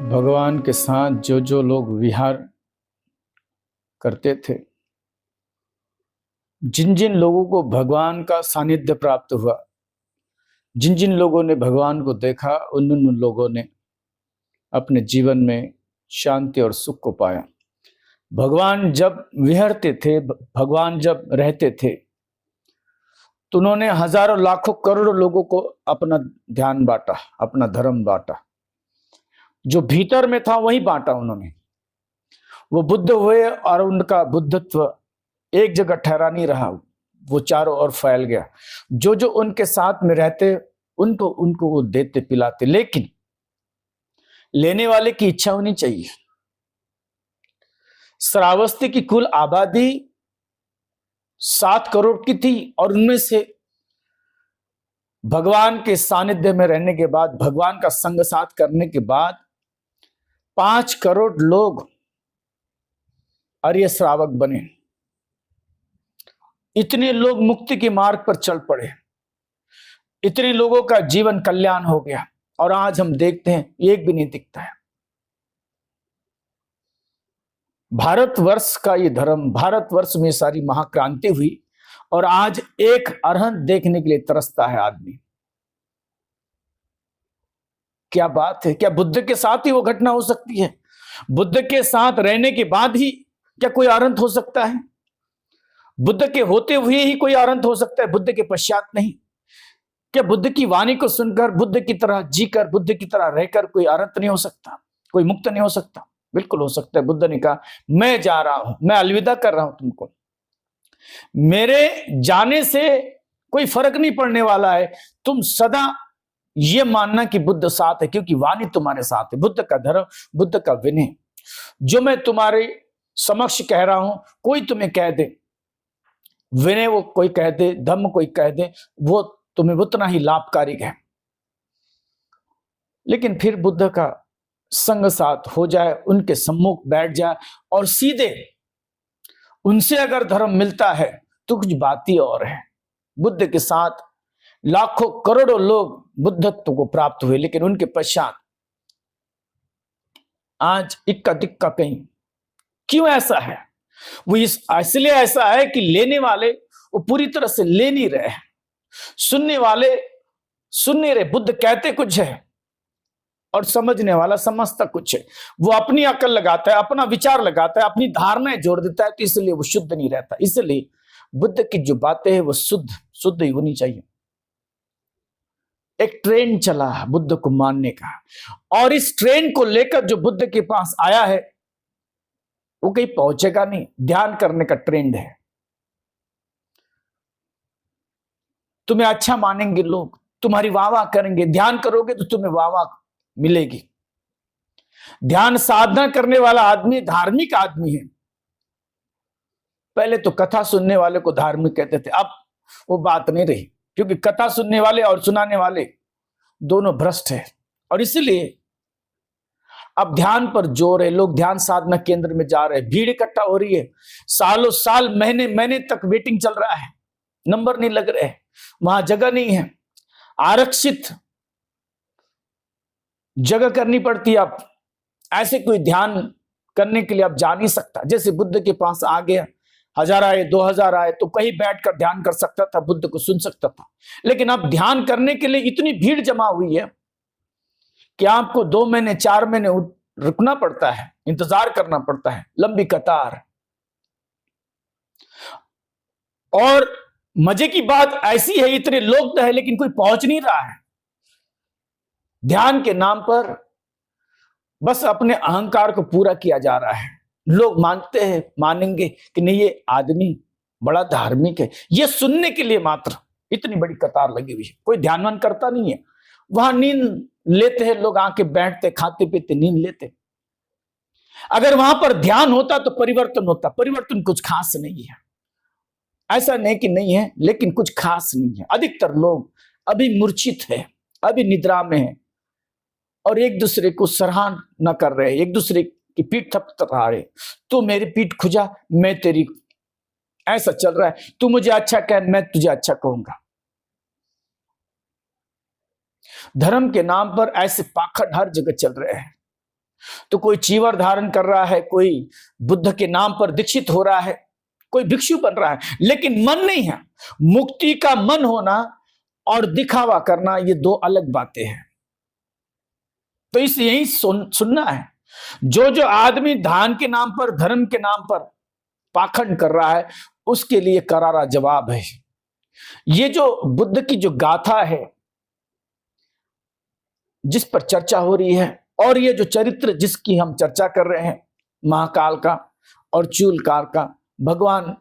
भगवान के साथ जो जो लोग विहार करते थे, जिन जिन लोगों को भगवान का सानिध्य प्राप्त हुआ, जिन जिन लोगों ने भगवान को देखा, उन उन लोगों ने अपने जीवन में शांति और सुख को पाया। भगवान जब विहरते थे, भगवान जब रहते थे, तो उन्होंने हजारों लाखों करोड़ों लोगों को अपना ध्यान बांटा, अपना धर्म बांटा। जो भीतर में था वही बांटा उन्होंने। वो बुद्ध हुए और उनका बुद्धत्व एक जगह ठहरा नहीं रहा, वो चारों ओर फैल गया। जो जो उनके साथ में रहते उनको उनको वो देते पिलाते, लेकिन लेने वाले की इच्छा होनी चाहिए। श्रावस्ती की कुल आबादी 7 करोड़ की थी और उनमें से भगवान के सानिध्य में रहने के बाद, भगवान का संग साथ करने के बाद 5 करोड़ लोग आर्य श्रावक बने। इतने लोग मुक्ति के मार्ग पर चल पड़े, इतने लोगों का जीवन कल्याण हो गया। और आज हम देखते हैं एक भी नहीं दिखता है। भारतवर्ष का ये धर्म, भारतवर्ष में सारी महाक्रांति हुई और आज एक अरहंत देखने के लिए तरसता है आदमी। क्या बात है! क्या बुद्ध के साथ ही वो घटना हो सकती है? बुद्ध के साथ रहने के बाद ही क्या कोई अरहंत हो सकता है? बुद्ध के होते हुए ही कोई अरहंत हो सकता है, बुद्ध के पश्चात नहीं? क्या बुद्ध की वाणी को सुनकर, बुद्ध की तरह जीकर, बुद्ध की तरह रहकर कोई अरहंत नहीं हो सकता, कोई मुक्त नहीं हो सकता? बिल्कुल हो सकता है। बुद्ध ने कहा, मैं जा रहा हूं, मैं अलविदा कर रहा हूं तुमको, मेरे जाने से कोई फर्क नहीं पड़ने वाला है। तुम सदा ये मानना कि बुद्ध साथ है, क्योंकि वाणी तुम्हारे साथ है। बुद्ध का धर्म, बुद्ध का विनय, जो मैं तुम्हारे समक्ष कह रहा हूं, कोई तुम्हें कह दे विनय, वो कोई कह दे धम्म, कोई कह दे, वो तुम्हें उतना ही लाभकारी है। लेकिन फिर बुद्ध का संग साथ हो जाए, उनके सम्मुख बैठ जाए और सीधे उनसे अगर धर्म मिलता है तो कुछ बात ही और है। बुद्ध के साथ लाखों करोड़ों लोग बुद्धत्व को प्राप्त हुए, लेकिन उनके पश्चात आज इक्का दिक्का कहीं। क्यों ऐसा है? वो इसलिए ऐसा है कि लेने वाले वो पूरी तरह से ले नहीं रहे, सुनने वाले सुन नहीं रहे। बुद्ध कहते कुछ है और समझने वाला समझता कुछ है। वो अपनी अकल लगाता है, अपना विचार लगाता है, अपनी धारणाएं जोड़ देता है, तो इसलिए वो शुद्ध नहीं रहता। इसलिए बुद्ध की जो बातें हैं वो शुद्ध ही होनी चाहिए। एक ट्रेन चला बुद्ध को मानने का, और इस ट्रेन को लेकर जो बुद्ध के पास आया है वो कहीं पहुंचेगा नहीं। ध्यान करने का ट्रेंड है। तुम्हें अच्छा मानेंगे लोग, तुम्हारी वाह वाह करेंगे। ध्यान करोगे तो तुम्हें वाह वाह मिलेगी। ध्यान साधना करने वाला आदमी धार्मिक आदमी है। पहले तो कथा सुनने वाले को धार्मिक कहते थे, अब वो बात नहीं रही, क्योंकि कथा सुनने वाले और सुनाने वाले दोनों भ्रष्ट है। और इसलिए अब ध्यान पर जोर है, लोग ध्यान साधना केंद्र में जा रहे हैं, भीड़ इकट्ठा हो रही है, सालों साल महीने महीने तक वेटिंग चल रहा है, नंबर नहीं लग रहे, वहां जगह नहीं है, आरक्षित जगह करनी पड़ती है। अब ऐसे कोई ध्यान करने के लिए अब जा नहीं सकता। जैसे बुद्ध के पास आ गया, 1000 आए, 2000 आए, तो कहीं बैठकर ध्यान कर सकता था, बुद्ध को सुन सकता था। लेकिन अब ध्यान करने के लिए इतनी भीड़ जमा हुई है कि आपको 2 महीने 4 महीने रुकना पड़ता है, इंतजार करना पड़ता है, लंबी कतार। और मजे की बात ऐसी है, इतने लोग तो है लेकिन कोई पहुंच नहीं रहा है। ध्यान के नाम पर बस अपने अहंकार को पूरा किया जा रहा है। लोग मानते हैं, मानेंगे कि नहीं ये आदमी बड़ा धार्मिक है, ये सुनने के लिए मात्र इतनी बड़ी कतार लगी हुई है। कोई ध्यानवान करता नहीं है। वहां नींद लेते हैं लोग, आके बैठते, खाते पीते नींद लेते। अगर वहां पर ध्यान होता तो परिवर्तन होता। परिवर्तन कुछ खास नहीं है, ऐसा नहीं कि नहीं है, लेकिन कुछ खास नहीं है। अधिकतर लोग अभी मूर्छित है, अभी निद्रा में है और एक दूसरे को सराहना कर रहे हैं, एक दूसरे की पीठ थपथपा रहे। तू मेरी पीठ खुजा, मैं तेरी, ऐसा चल रहा है। तू मुझे अच्छा कह, मैं तुझे अच्छा कहूंगा। धर्म के नाम पर ऐसे पाखंड हर जगह चल रहे हैं। तो कोई चीवर धारण कर रहा है, कोई बुद्ध के नाम पर दीक्षित हो रहा है, कोई भिक्षु बन रहा है, लेकिन मन नहीं है। मुक्ति का मन होना और दिखावा करना ये दो अलग बातें हैं। तो इस यही सुनना है। जो जो आदमी दान के नाम पर, धर्म के नाम पर पाखंड कर रहा है, उसके लिए करारा जवाब है। ये जो बुद्ध की जो गाथा है जिस पर चर्चा हो रही है, और ये जो चरित्र जिसकी हम चर्चा कर रहे हैं, महाकाल का और चूलकार का, भगवान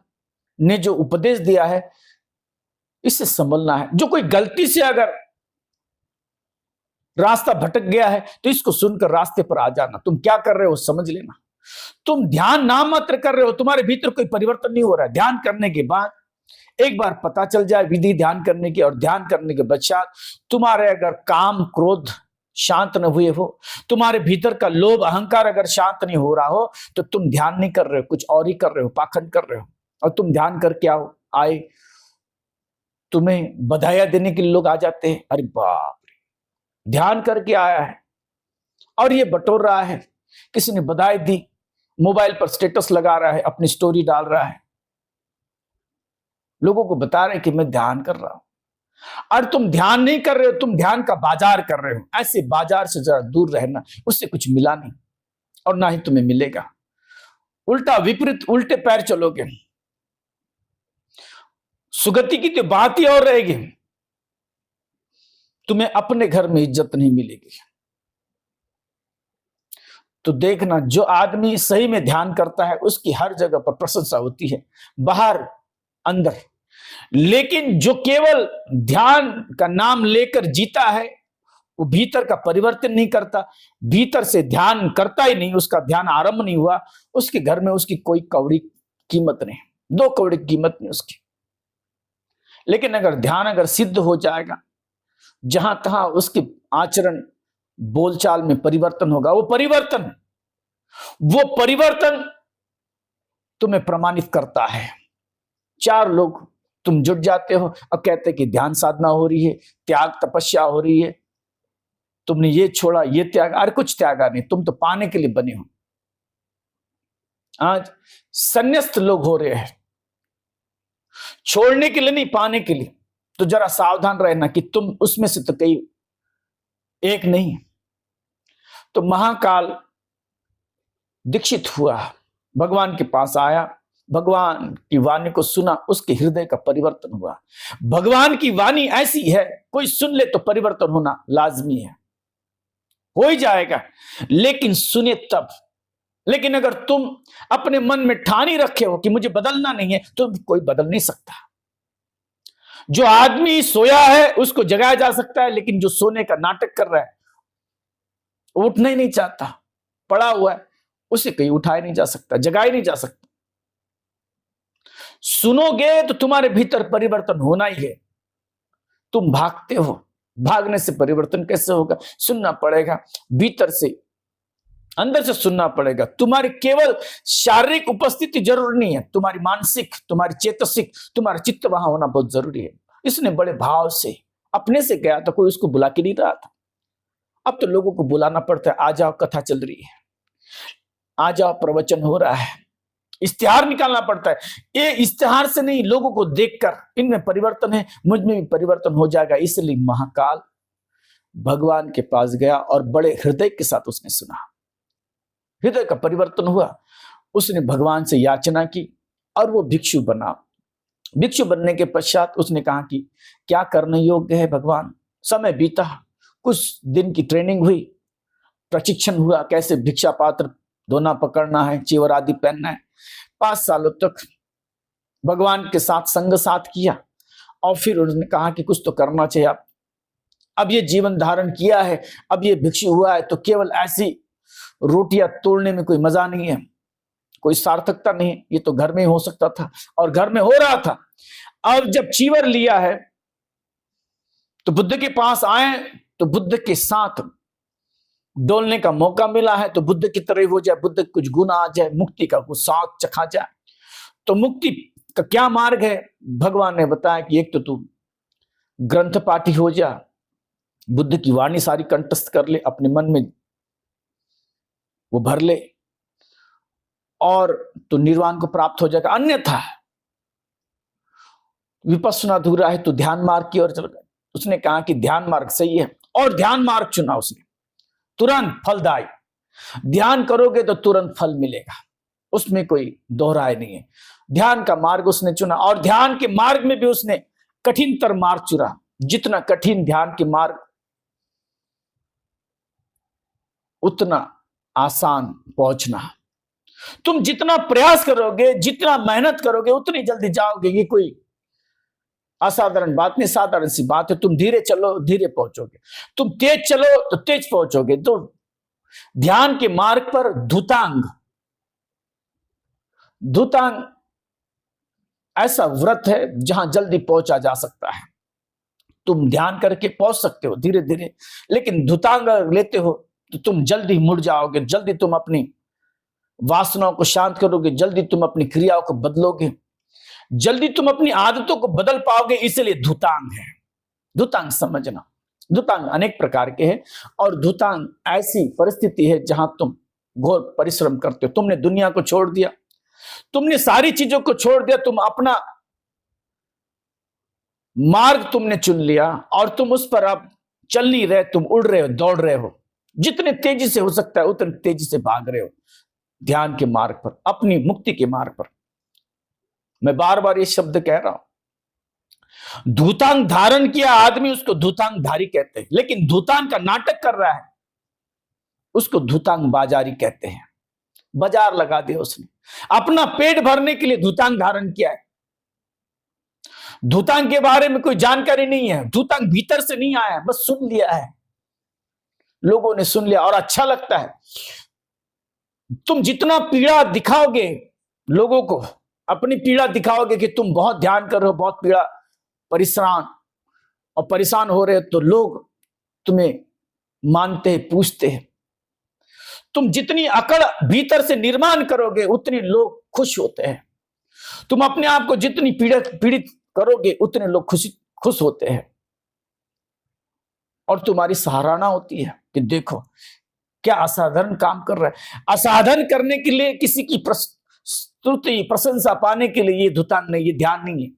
ने जो उपदेश दिया है, इससे संभलना है। जो कोई गलती से अगर रास्ता भटक गया है तो इसको सुनकर रास्ते पर आ जाना। तुम क्या कर रहे हो समझ लेना। तुम ध्यान नाम मात्र कर रहे हो, तुम्हारे भीतर कोई परिवर्तन नहीं हो रहा है। ध्यान करने के बाद एक बार पता चल जाए विधि ध्यान करने की, और ध्यान करने के पश्चात तुम्हारे अगर काम क्रोध शांत न हुए हो, तुम्हारे भीतर का लोभ अहंकार अगर शांत नहीं हो रहा हो, तो तुम ध्यान नहीं कर रहे हो, कुछ और ही कर रहे हो, पाखंड कर रहे हो। और तुम ध्यान करके आओ आए, तुम्हें बधाइयां देने के लिए लोग आ जाते हैं। अरे बाप रे, ध्यान करके आया है और ये बटोर रहा है, किसी ने बधाई दी, मोबाइल पर स्टेटस लगा रहा है, अपनी स्टोरी डाल रहा है, लोगों को बता रहे कि मैं ध्यान कर रहा हूं। और तुम ध्यान नहीं कर रहे हो, तुम ध्यान का बाजार कर रहे हो। ऐसे बाजार से जरा दूर रहना, उससे कुछ मिला नहीं और ना ही तुम्हें मिलेगा। उल्टा विपरीत, उल्टे पैर चलोगे, सुगति की तो बात ही और रहेगी, तुम्हें अपने घर में इज्जत नहीं मिलेगी। तो देखना, जो आदमी सही में ध्यान करता है उसकी हर जगह पर प्रशंसा होती है, बाहर अंदर। लेकिन जो केवल ध्यान का नाम लेकर जीता है, वो भीतर का परिवर्तन नहीं करता, भीतर से ध्यान करता ही नहीं, उसका ध्यान आरंभ नहीं हुआ, उसके घर में उसकी कोई कौड़ी कीमत नहीं, 2 कौड़ी कीमत नहीं उसकी। लेकिन अगर ध्यान अगर सिद्ध हो जाएगा, जहां तहां उसके आचरण बोलचाल में परिवर्तन होगा, वो परिवर्तन तुम्हें प्रमाणित करता है। 4 लोग तुम जुट जाते हो और कहते कि ध्यान साधना हो रही है, त्याग तपस्या हो रही है, तुमने ये छोड़ा, ये त्याग। अरे कुछ त्यागा नहीं, तुम तो पाने के लिए बने हो। आज संन्यास्त लोग हो रहे हैं, छोड़ने के लिए नहीं, पाने के लिए। तो जरा सावधान रहना कि तुम उसमें से तो कई एक नहीं। तो महाकाल दीक्षित हुआ, भगवान के पास आया, भगवान की वाणी को सुना, उसके हृदय का परिवर्तन हुआ। भगवान की वाणी ऐसी है, कोई सुन ले तो परिवर्तन होना लाजमी है, हो ही जाएगा, लेकिन सुने तब। लेकिन अगर तुम अपने मन में ठान ही रखे हो कि मुझे बदलना नहीं है, तो कोई बदल नहीं सकता। जो आदमी सोया है उसको जगाया जा सकता है, लेकिन जो सोने का नाटक कर रहा है, उठना ही नहीं चाहता, पड़ा हुआ है, उसे कहीं उठाया नहीं जा सकता, जगाया नहीं जा सकता। सुनोगे तो तुम्हारे भीतर परिवर्तन होना ही है। तुम भागते हो, भागने से परिवर्तन कैसे होगा? सुनना पड़ेगा, भीतर से, अंदर से सुनना पड़ेगा। तुम्हारी केवल शारीरिक उपस्थिति जरूरी नहीं है, तुम्हारी मानसिक, तुम्हारी चेतसिक, तुम्हारा चित्त वहां होना बहुत जरूरी है। इसने बड़े भाव से अपने से गया था, कोई उसको बुला के नहीं रहा था। अब तो लोगों को बुलाना पड़ता है, आ जाओ कथा चल रही है, आ जाओ प्रवचन हो रहा है, इश्तिहार निकालना पड़ता है। ये इश्तिहार से नहीं, लोगों को देखकर इनमें परिवर्तन है, मुझ में भी परिवर्तन हो जाएगा। इसलिए महाकाल भगवान के पास गया और बड़े हृदय के साथ उसने सुना, हृदय का परिवर्तन हुआ। उसने भगवान से याचना की और वो भिक्षु बना। भिक्षु बनने के पश्चात उसने कहा कि क्या करने योग्य है भगवान। समय बीता, कुछ दिन की ट्रेनिंग हुई, प्रशिक्षण हुआ, कैसे भिक्षा पात्र धोना पकड़ना है, चीवर आदि पहनना है। 5 सालों तक भगवान के साथ संग साथ किया और फिर उन्होंने कहा कि कुछ तो करना चाहिए। अब ये जीवन धारण किया है, अब ये भिक्षु हुआ है, तो केवल ऐसी रोटियां तोड़ने में कोई मजा नहीं है, कोई सार्थकता नहीं है। ये तो घर में ही हो सकता था और घर में हो रहा था। अब जब चीवर लिया है तो बुद्ध के पास आए, तो बुद्ध के साथ डोलने का मौका मिला है, तो बुद्ध की तरह हो जाए, बुद्ध कुछ गुण आ जाए, मुक्ति का कुछ स्वाद चखा जाए। तो मुक्ति का क्या मार्ग है? भगवान ने बताया कि एक तो तू ग्रंथ पाठी हो जा, बुद्ध की वाणी सारी कंठस्थ कर ले, अपने मन में वो भर ले और तो निर्वाण को प्राप्त हो जाएगा। अन्यथा विपश्यना अधूरा है तो ध्यान मार्ग की ओर चल गए। उसने कहा कि ध्यान मार्ग सही है और ध्यान मार्ग चुना उसने, तुरंत फलदायी। ध्यान करोगे तो तुरंत फल मिलेगा, उसमें कोई दोहराए नहीं है। ध्यान का मार्ग उसने चुना और ध्यान के मार्ग में भी उसने कठिनतर मार्ग चुना। जितना कठिन ध्यान के मार्ग, उतना आसान पहुंचना। तुम जितना प्रयास करोगे, जितना मेहनत करोगे, उतनी जल्दी जाओगे। ये कोई असाधारण बात नहीं, साधारण सी बात है। तुम धीरे चलो, धीरे पहुंचोगे। तुम तेज चलो तो तेज पहुंचोगे। तो ध्यान के मार्ग पर धुतांग ऐसा व्रत है जहां जल्दी पहुंचा जा सकता है। तुम ध्यान करके पहुंच सकते हो धीरे धीरे, लेकिन धुतांग लेते हो तो तुम जल्दी मुड़ जाओगे। जल्दी तुम अपनी वासनाओं को शांत करोगे, जल्दी तुम अपनी क्रियाओं को बदलोगे, जल्दी तुम अपनी आदतों को बदल पाओगे। इसलिए धुतांग है। धुतांग समझना, धुतांग अनेक प्रकार के हैं और धुतांग ऐसी परिस्थिति है जहां तुम घोर परिश्रम करते हो। तुमने दुनिया को छोड़ दिया, तुमने सारी चीजों को छोड़ दिया, तुम अपना मार्ग तुमने चुन लिया और तुम उस पर अब चल नहीं रहे, तुम उड़ रहे हो, दौड़ रहे हो। जितने तेजी से हो सकता है उतने तेजी से भाग रहे हो ध्यान के मार्ग पर, अपनी मुक्ति के मार्ग पर। मैं बार बार ये शब्द कह रहा हूं। धूतांग धारण किया आदमी उसको धूतांग धारी कहते हैं, लेकिन धूतांग का नाटक कर रहा है उसको धूतांग बाजारी कहते हैं। बाजार लगा दिया उसने, अपना पेट भरने के लिए धूतांग धारण किया है। धूतांग के बारे में कोई जानकारी नहीं है, धूतांग भीतर से नहीं आया, बस सुन लिया है, लोगों ने सुन लिया और अच्छा लगता है। तुम जितना पीड़ा दिखाओगे लोगों को, अपनी पीड़ा दिखाओगे कि तुम बहुत ध्यान कर रहे हो, बहुत पीड़ा परेशान हो रहे हो, तो लोग तुम्हें मानते हैं, पूछते हैं। तुम जितनी अकड़ भीतर से निर्माण करोगे उतने लोग खुश होते हैं। तुम अपने आप को जितनी पीड़ित करोगे उतने लोग खुश होते हैं और तुम्हारी सराहना होती है कि देखो क्या असाधारण काम कर रहा है। असाधारण करने के लिए, किसी की स्तुति प्रशंसा पाने के लिए ये धुतांग नहीं, ये ध्यान नहीं है।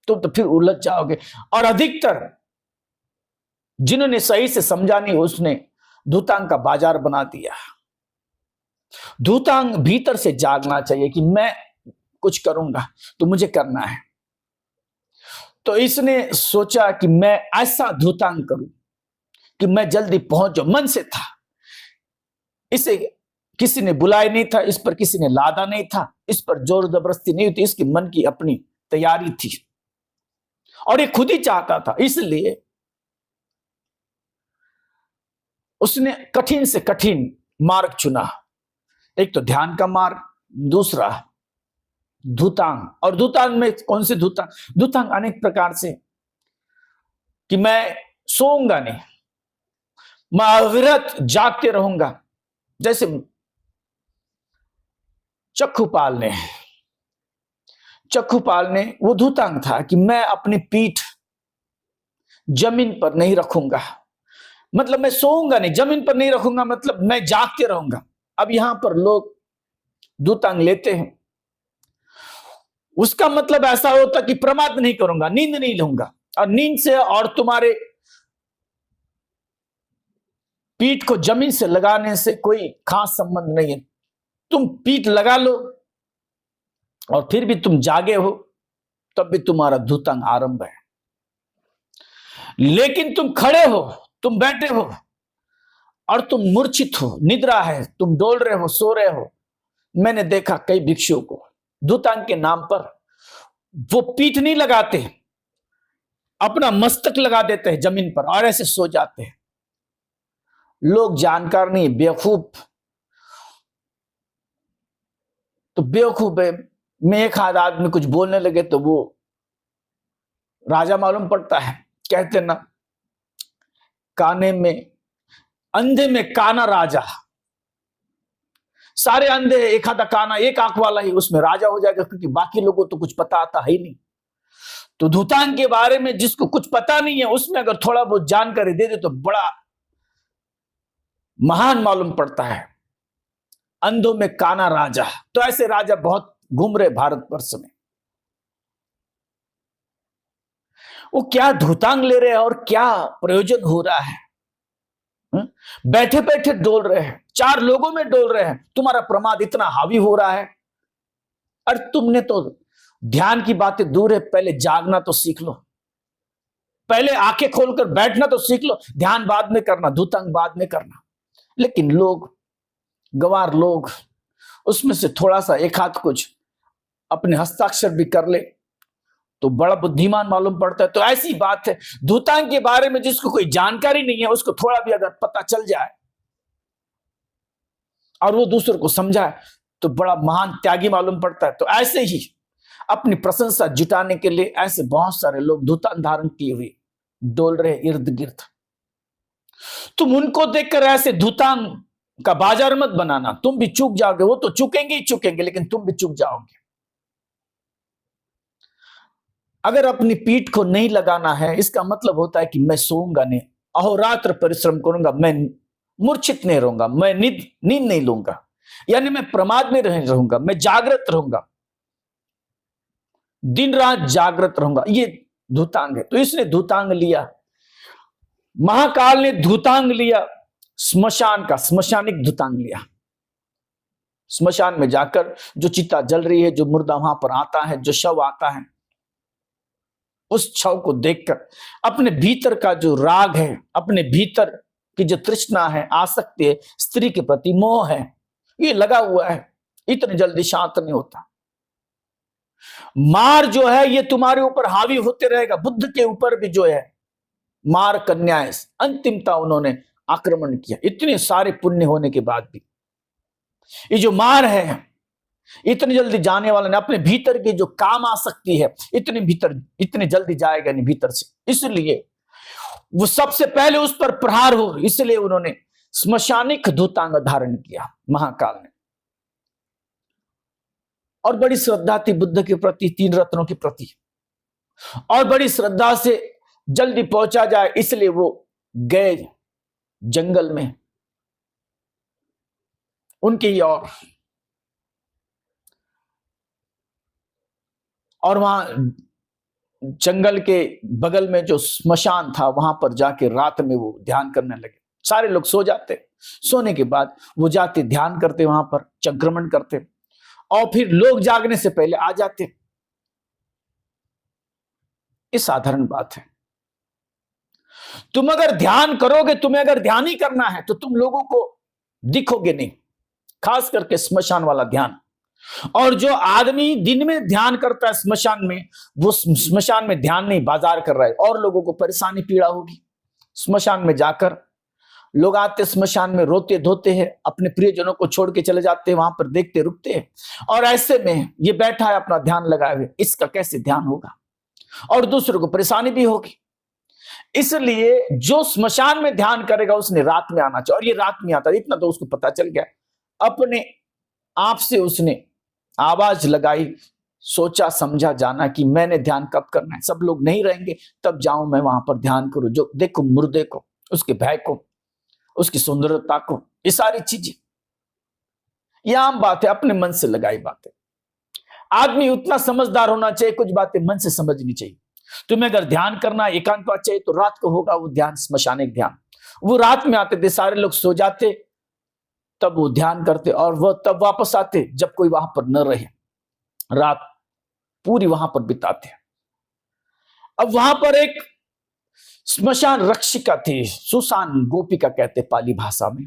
तुम तो फिर उलझ जाओगे। और अधिकतर जिन्होंने सही से समझा नहीं उसने धुतांग का बाजार बना दिया। धुतांग भीतर से जागना चाहिए कि मैं कुछ करूंगा तो मुझे करना है। तो इसने सोचा कि मैं ऐसा धुतांग करूं कि मैं जल्दी पहुंच जाऊं। मन से था, इसे किसी ने बुलाया नहीं था, इस पर किसी ने लादा नहीं था, इस पर जोर जबरदस्ती नहीं थी, इसकी मन की अपनी तैयारी थी और ये खुद ही चाहता था। इसलिए उसने कठिन से कठिन मार्ग चुना। एक तो ध्यान का मार्ग, दूसरा धुतांग। और धुतांग में कौन से धुतांग? धुतांग अनेक प्रकार से, कि मैं सोऊंगा नहीं, मैं अविरत जागते रहूंगा। जैसे चक्षुपाल ने वो धुतांग था कि मैं अपनी पीठ जमीन पर नहीं रखूंगा, मतलब मैं सोऊंगा नहीं, जमीन पर नहीं रखूंगा, मतलब मैं जागते रहूंगा। अब यहां पर लोग धुतांग लेते हैं, उसका मतलब ऐसा होता कि प्रमाद नहीं करूंगा, नींद नहीं लूंगा। और नींद से और तुम्हारे पीठ को जमीन से लगाने से कोई खास संबंध नहीं है। तुम पीठ लगा लो और फिर भी तुम जागे हो, तब भी तुम्हारा धुतांग आरंभ है। लेकिन तुम खड़े हो, तुम बैठे हो और तुम मूर्छित हो, निद्रा है, तुम डोल रहे हो, सो रहे हो। मैंने देखा कई भिक्षुओं को धुतांग के नाम पर वो पीठ नहीं लगाते, अपना मस्तक लगा देते हैं जमीन पर और ऐसे सो जाते हैं। लोग जानकार नहीं, बेवकूफ। तो बेवकूफ है, में एक आध आदमी कुछ बोलने लगे तो वो राजा मालूम पड़ता है। कहते ना, काने में, अंधे में काना राजा। सारे अंधे, एक आधा काना, एक आंख वाला ही उसमें राजा हो जाएगा, क्योंकि बाकी लोगों तो कुछ पता आता है ही नहीं। तो धुतांग के बारे में जिसको कुछ पता नहीं है, उसमें अगर थोड़ा बहुत जानकारी दे दे तो बड़ा महान मालूम पड़ता है। अंधों में काना राजा। तो ऐसे राजा बहुत घूम रहे भारतवर्ष में। वो क्या धुतांग ले रहे हैं और क्या प्रयोजन हो रहा है? बैठे बैठे डोल रहे हैं, 4 लोगों में डोल रहे हैं, तुम्हारा प्रमाद इतना हावी हो रहा है। और तुमने तो ध्यान की बातें दूर है, पहले जागना तो सीख लो, पहले आंखें खोलकर बैठना तो सीख लो, ध्यान बाद में करना, धुतांग बाद में करना। लेकिन लोग, गंवार लोग, उसमें से थोड़ा सा एक हाथ कुछ अपने हस्ताक्षर भी कर ले तो बड़ा बुद्धिमान मालूम पड़ता है। तो ऐसी बात है, धुतांग के बारे में जिसको कोई जानकारी नहीं है, उसको थोड़ा भी अगर पता चल जाए और वो दूसरों को समझाए तो बड़ा महान त्यागी मालूम पड़ता है। तो ऐसे ही अपनी प्रशंसा जुटाने के लिए ऐसे बहुत सारे लोग धुतांग धारण किए हुए डोल रहे इर्द गिर्द। तुम उनको देखकर ऐसे धुतांग का बाजार मत बनाना, तुम भी चूक जाओगे। वो तो चूकेंगे ही चूकेंगे, लेकिन तुम भी चूक जाओगे। अगर अपनी पीठ को नहीं लगाना है, इसका मतलब होता है कि मैं सोऊंगा नहीं, अहोरात्र परिश्रम करूंगा, मैं मूर्छित नहीं रहूंगा, मैं नींद नहीं लूंगा, यानी मैं प्रमाद में रहूंगा, मैं जागृत रहूंगा, दिन रात जागृत रहूंगा। ये धुतांग है। तो इसने धुतांग लिया, महाकाल ने धुतांग लिया स्मशान का, स्मशानिक धुतांग लिया। स्मशान में जाकर जो चिता जल रही है, जो मुर्दा वहां पर आता है, जो शव आता है, उस शव को देखकर अपने भीतर का जो राग है, अपने भीतर की जो तृष्णा है, आसक्ति है, स्त्री के प्रति मोह है, ये लगा हुआ है, इतनी जल्दी शांत नहीं होता। मार जो है ये तुम्हारे ऊपर हावी होते रहेगा। बुद्ध के ऊपर भी जो है मार कन्याएं, अंतिमता उन्होंने आक्रमण किया, इतने सारे पुण्य होने के बाद भी। ये जो मार है इतनी जल्दी जाने वाला नहीं, अपने भीतर की जो काम आ सकती है इतनी जल्दी जाएगा नहीं भीतर से, इसलिए वो सबसे पहले उस पर प्रहार हो, इसलिए उन्होंने स्मशानिक धुतांग धारण किया महाकाल ने। और बड़ी श्रद्धा थी बुद्ध के प्रति, 3 रत्नों के प्रति, और बड़ी श्रद्धा से जल्दी पहुंचा जाए, इसलिए वो गए जंगल में उनकी और वहां जंगल के बगल में जो स्मशान था, वहां पर जाके रात में वो ध्यान करने लगे। सारे लोग सो जाते, सोने के बाद वो जाते, ध्यान करते, वहां पर चंक्रमण करते, और फिर लोग जागने से पहले आ जाते। ये साधारण बात है। तुम अगर ध्यान करोगे, तुम्हें अगर ध्यान ही करना है तो तुम लोगों को दिखोगे नहीं, खास करके स्मशान वाला ध्यान। और जो आदमी दिन में ध्यान करता है स्मशान में, वो स्मशान में ध्यान नहीं, बाजार कर रहा है, और लोगों को परेशानी पीड़ा होगी। स्मशान में जाकर लोग आते, स्मशान में रोते धोते हैं, अपने प्रियजनों को छोड़ के चले जाते हैं, वहां पर देखते रुकते हैं, और ऐसे में ये बैठा है अपना ध्यान लगाए हुए, इसका कैसे ध्यान होगा, और दूसरों को परेशानी भी होगी। इसलिए जो स्मशान में ध्यान करेगा उसने रात में आना चाहिए, और ये रात में आता, इतना तो उसको पता चल गया। अपने आप से उसने आवाज लगाई, सोचा समझा जाना कि मैंने ध्यान कब करना है, सब लोग नहीं रहेंगे तब जाऊं मैं वहां पर ध्यान करूं, जो देखो मुर्दे को, उसके भय को, उसकी सुंदरता को, ये सारी चीजें, ये आम बात है, अपने मन से लगाई बातें। आदमी उतना समझदार होना चाहिए, कुछ बातें मन से समझनी चाहिए। तुम्हें अगर ध्यान करना, एकांतवाद चाहिए, तो रात को होगा वो ध्यान, स्मशानिक ध्यान। वो रात में आते थे, सारे लोग सो जाते, तब वो ध्यान करते, और वह तब वापस आते जब कोई वहां पर न रहे, रात पूरी वहां पर बिताते। अब वहां पर एक स्मशान रक्षिका थी, सुसान गोपिका कहते पाली भाषा में,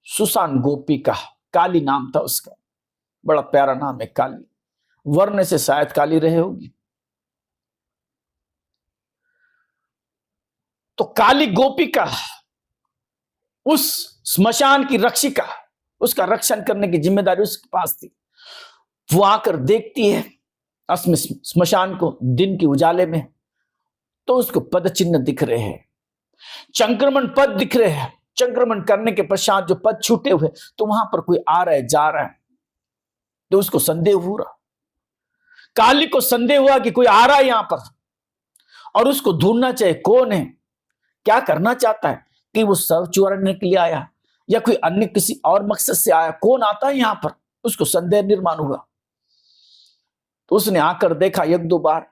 सुसान गोपिका, काली नाम था उसका, बड़ा प्यारा नाम है काली, वर्ण से शायद काली रहे होगी। तो काली गोपिका उस स्मशान की रक्षिका, उसका रक्षण करने की जिम्मेदारी उसके पास थी। वो आकर देखती है स्मशान को दिन के उजाले में, तो उसको पद चिन्ह दिख रहे हैं, चंक्रमण पद दिख रहे हैं। चंक्रमण करने के पश्चात जो पद छूटे हुए, तो वहां पर कोई आ रहा है, जा रहा है, तो उसको संदेह हुआ, काली को संदेह हुआ कि कोई आ रहा है यहां पर, और उसको ढूंढना चाहिए, कौन है, क्या करना चाहता है, कि वो शव चुराने के लिए आया या कोई अन्य किसी और मकसद से आया, कौन आता है यहां पर, उसको संदेह निर्माण हुआ। तो उसने आकर देखा, एक दो बार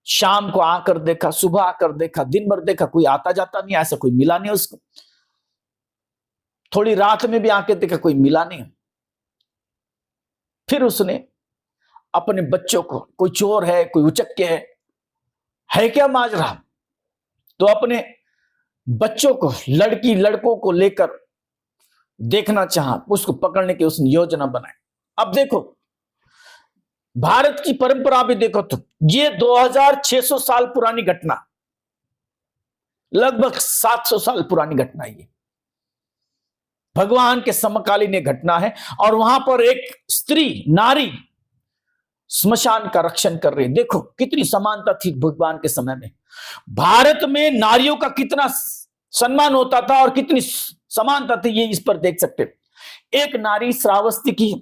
शाम को आकर देखा, सुबह आकर देखा, दिन भर देखा, कोई आता जाता नहीं, ऐसा कोई मिला नहीं उसको। थोड़ी रात में भी आके देखा, कोई मिला नहीं। फिर उसने अपने बच्चों को, कोई चोर है, कोई उचक्के है क्या माजरा, तो अपने बच्चों को, लड़की लड़कों को लेकर देखना चाहा, उसको पकड़ने की उसने योजना बनाई। अब देखो भारत की परंपरा भी देखो तो ये 2600 साल पुरानी घटना, लगभग 700 साल पुरानी घटना है ये, भगवान के समकालीन घटना है। और वहां पर एक स्त्री, नारी स्मशान का रक्षण कर रही है। देखो कितनी समानता थी भगवान के समय में, भारत में नारियों का कितना सम्मान होता था और कितनी समानता थी, ये इस पर देख सकते हो। एक नारी श्रावस्ती की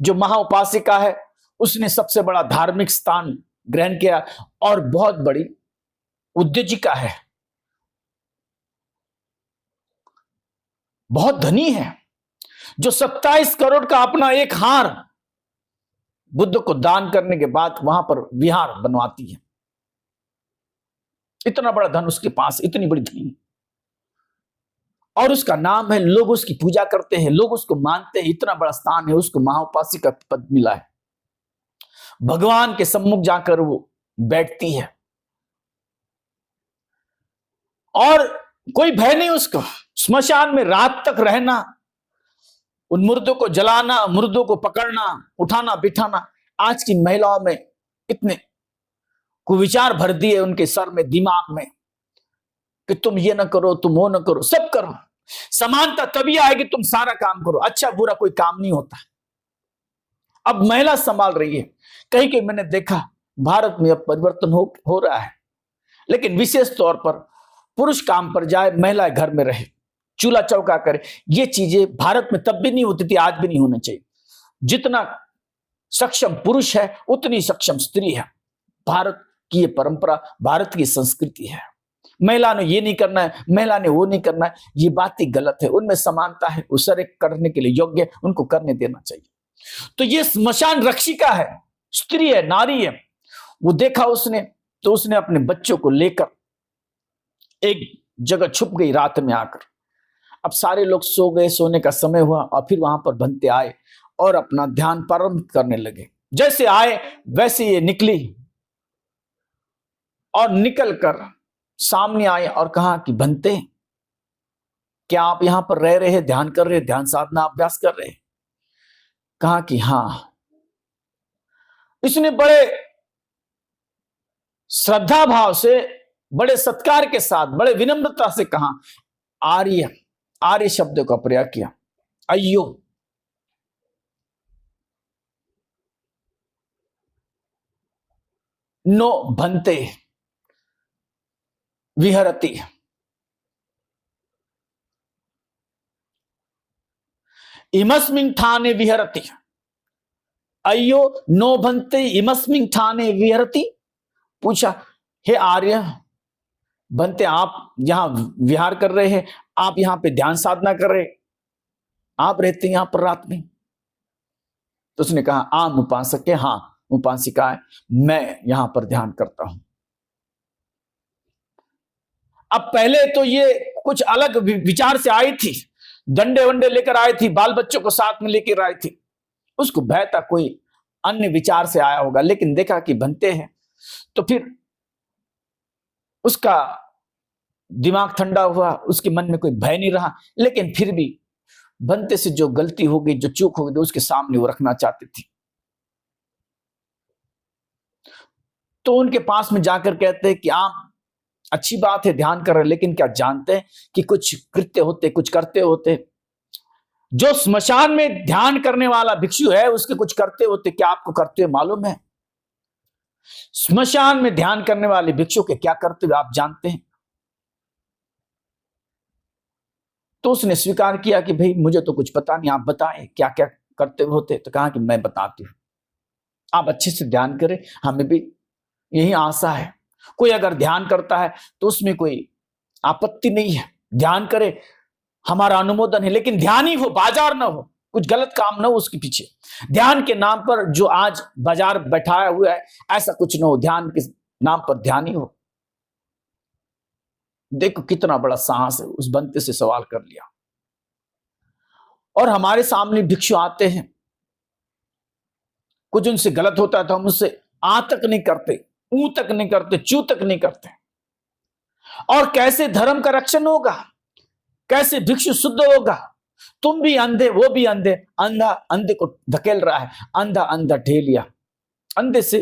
जो महाउपासिका है, उसने सबसे बड़ा धार्मिक स्थान ग्रहण किया और बहुत बड़ी उद्योजिका है, बहुत धनी है, जो 27 करोड़ का अपना एक हार बुद्ध को दान करने के बाद वहां पर विहार बनवाती है। इतना बड़ा धन उसके पास, इतनी बड़ी धनी, और उसका नाम है, लोग उसकी पूजा करते हैं, लोग उसको मानते हैं, इतना बड़ा स्थान है, उसको महाउपासिका का पद मिला है। भगवान के सम्मुख जाकर वो बैठती है और कोई भय नहीं उसको। स्मशान में रात तक रहना, उन मुर्दों को जलाना, मुर्दों को पकड़ना, उठाना बिठाना, आज की महिलाओं में इतने कुविचार भर दिए उनके सर में, दिमाग में, कि तुम ये ना करो, तुम वो ना करो, सब करो। समानता तभी आएगी तुम सारा काम करो, अच्छा बुरा कोई काम नहीं होता। अब महिला संभाल रही है। कहीं कहीं मैंने देखा भारत में अब परिवर्तन हो रहा है, लेकिन विशेष तौर पर पुरुष काम पर जाए, महिला घर में रहे, चूल्हा चौका करे, ये चीजें भारत में तब भी नहीं होती थी, आज भी नहीं होना चाहिए। जितना सक्षम पुरुष है उतनी सक्षम स्त्री है। भारत की ये परंपरा, भारत की संस्कृति है। महिला ने ये नहीं करना है, महिला ने वो नहीं करना है, ये बात ही गलत है। उनमें समानता है, वो सारे करने के लिए योग्य, उनको करने देना चाहिए। तो ये स्मशान रक्षिका है, स्त्री है, नारी है। वो देखा उसने, तो उसने अपने बच्चों को लेकर एक जगह छुप गई रात में आकर। अब सारे लोग सो गए, सोने का समय हुआ, और फिर वहां पर भंते आए और अपना ध्यान प्रारंभ करने लगे। जैसे आए वैसे ये निकली और निकलकर सामने आए और कहा कि भंते, क्या आप यहां पर रह रहे हैं, ध्यान कर रहे, ध्यान साधना अभ्यास कर रहे? कहा कि हां। इसने बड़े श्रद्धा भाव से, बड़े सत्कार के साथ, बड़े विनम्रता से कहा, आर्य, आर्य शब्द का प्रयोग किया, अय्यो। नो भंते विहरति। इमस्मिन् ठाने विहरति। अय्यो नो भंते इमस्मिन् ठाने विहरति। पूछा, हे आर्य, भंते आप यहां विहार कर रहे हैं, आप यहां पे ध्यान साधना कर रहे, आप रहते हैं यहां पर रात में? तो उसने कहा, आम उपासक है, हाँ उपासिका है, मैं यहां पर ध्यान करता हूं। अब पहले तो ये कुछ अलग विचार से आई थी, डंडे वंडे लेकर आई थी, बाल बच्चों को साथ में लेकर आई थी, उसको भय था कोई अन्य विचार से आया होगा, लेकिन देखा कि भंते हैं तो फिर उसका दिमाग ठंडा हुआ, उसके मन में कोई भय नहीं रहा। लेकिन फिर भी भंते से जो गलती हो गई, जो चूक हो गई, उसके सामने वो रखना चाहती थी। तो उनके पास में जाकर कहते हैं कि आप अच्छी बात है ध्यान कर रहे, लेकिन क्या जानते हैं कि कुछ कृत्य होते, कुछ करते होते? जो स्मशान में ध्यान करने वाला भिक्षु है, उसके कुछ करते होते, क्या आपको करते मालूम है? स्मशान में ध्यान करने वाले भिक्षु के क्या करते हुए आप जानते हैं? तो उसने स्वीकार किया कि भाई मुझे तो कुछ पता नहीं, आप बताएं क्या क्या करते होते। तो कहा कि मैं बताती हूं, आप अच्छे से ध्यान करें, हमें भी यही आशा है। कोई अगर ध्यान करता है तो उसमें कोई आपत्ति नहीं है, ध्यान करे, हमारा अनुमोदन है, लेकिन ध्यान ही हो, बाजार ना हो, कुछ गलत काम ना हो उसके पीछे। ध्यान के नाम पर जो आज बाजार बैठाया हुआ है, ऐसा कुछ ना हो, ध्यान के नाम पर ध्यान ही हो। देखो कितना बड़ा साहस है, उस बंते से सवाल कर लिया। और हमारे सामने भिक्षु आते हैं, कुछ उनसे गलत होता है तो हम उससे आ तक नहीं करते, ऊ तक नहीं करते, चू तक नहीं करते। और कैसे धर्म का रक्षण होगा, कैसे भिक्षु शुद्ध होगा? तुम भी अंधे, वो भी अंधे, अंधा अंधे को धकेल रहा है, अंधा अंधा ढेलिया। अंधे से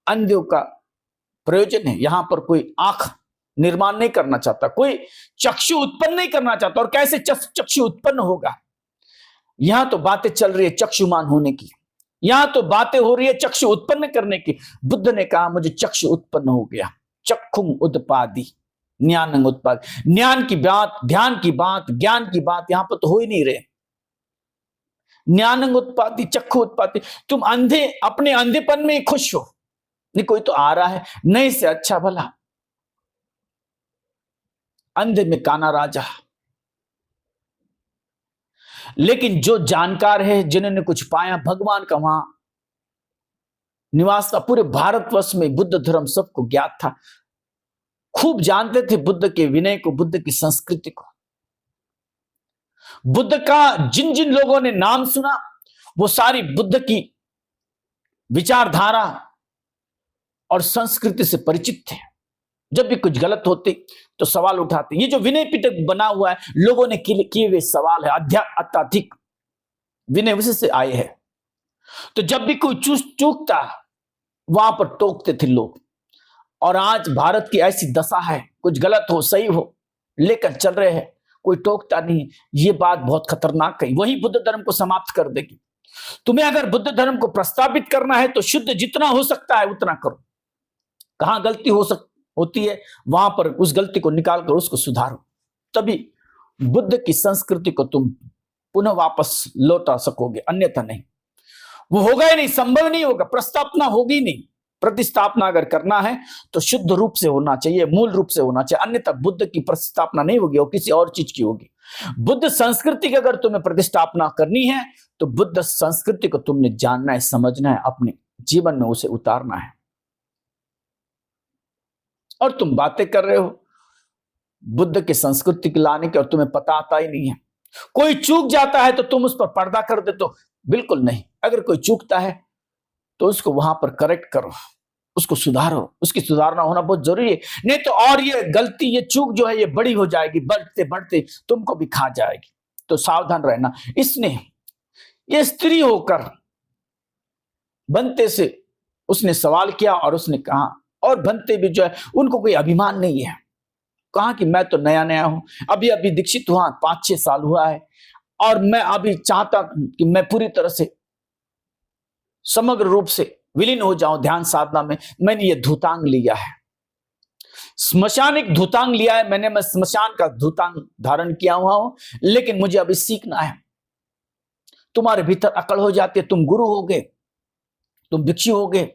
अंधों का प्रयोजन है। यहां पर कोई आंख निर्माण नहीं करना चाहता, कोई चक्षु उत्पन्न नहीं करना चाहता। और कैसे चक्षु उत्पन्न होगा? यहां तो बातें चल रही है चक्षुमान होने की, यहां तो बातें हो रही है चक्षु उत्पन्न करने की। बुद्ध ने कहा मुझे चक्षु उत्पन्न हो गया। चक्षुम उत्पादी ज्ञान उत्पाद, ज्ञान की बात, ध्यान की बात, ज्ञान की बात यहां पर तो हो ही नहीं रहे। ज्ञान उत्पादी, चक्षु उत्पादी। तुम अंधे अपने अंधेपन में ही खुश हो, नहीं कोई तो आ रहा है नहीं से अच्छा भला। अंधे में काना राजा। लेकिन जो जानकार है, जिन्होंने कुछ पाया, भगवान का वहां निवास था। पूरे भारतवर्ष में बुद्ध धर्म सबको ज्ञात था, खूब जानते थे बुद्ध के विनय को, बुद्ध की संस्कृति को। बुद्ध का जिन जिन लोगों ने नाम सुना, वो सारी बुद्ध की विचारधारा और संस्कृति से परिचित थे। जब भी कुछ गलत होती तो सवाल उठाते। ये जो विनय पिटक बना हुआ है, लोगों ने किए हुए सवाल है, अत्यधिक विनय उसी से आए हैं। तो जब भी कोई चूकता वहां पर टोकते थे लोग। और आज भारत की ऐसी दशा है, कुछ गलत हो सही हो लेकर चल रहे हैं, कोई टोकता नहीं। ये बात बहुत खतरनाक है, वही बुद्ध धर्म को समाप्त कर देगी। तुम्हें अगर बुद्ध धर्म को प्रस्तावित करना है तो शुद्ध जितना हो सकता है उतना करो। कहां गलती होती है वहां पर उस गलती को निकाल कर उसको सुधारो, तभी बुद्ध की संस्कृति को तुम पुनः वापस लौटा सकोगे, अन्यथा नहीं। वो होगा ही नहीं, संभव नहीं होगा, प्रस्तावना होगी नहीं। प्रतिस्थापना अगर करना है तो शुद्ध रूप से होना चाहिए, मूल रूप से होना चाहिए, अन्यथा बुद्ध की प्रतिस्थापना नहीं होगी, और किसी और चीज की होगी। बुद्ध संस्कृति की अगर तुम्हें प्रतिस्थापना करनी है तो बुद्ध संस्कृति को तुमने जानना है, समझना है, अपने जीवन में उसे उतारना है। और तुम बातें कर रहे हो बुद्ध की संस्कृति की लाने की, और तुम्हें पता आता ही नहीं है। कोई चूक जाता है तो तुम उस पर पर्दा कर देते हो, बिल्कुल नहीं। अगर कोई चूकता है तो उसको वहां पर करेक्ट करो, उसको सुधारो, उसकी सुधारना होना बहुत जरूरी है। नहीं तो और ये गलती, ये चूक जो है ये बड़ी हो जाएगी, बढ़ते बढ़ते तुमको भी खा जाएगी। तो सावधान रहना। इसने ये स्त्री होकर बंते से उसने सवाल किया, और उसने कहा, और बंते भी जो है उनको कोई अभिमान नहीं है, कहा कि मैं तो नया नया हूं, अभी अभी दीक्षित हुआ, 5-6 साल हुआ है, और मैं अभी चाहता कि मैं पूरी तरह से समग्र रूप से विलीन हो जाऊं ध्यान साधना में। मैंने ये धूतांग लिया है, स्मशानिक धूतांग लिया है मैंने, मैं स्मशान का धूतांग धारण किया हुआ हूं, लेकिन मुझे अभी सीखना है। तुम्हारे भीतर अकड़ हो जाती है, तुम गुरु हो गए, तुम भिक्षु हो गए,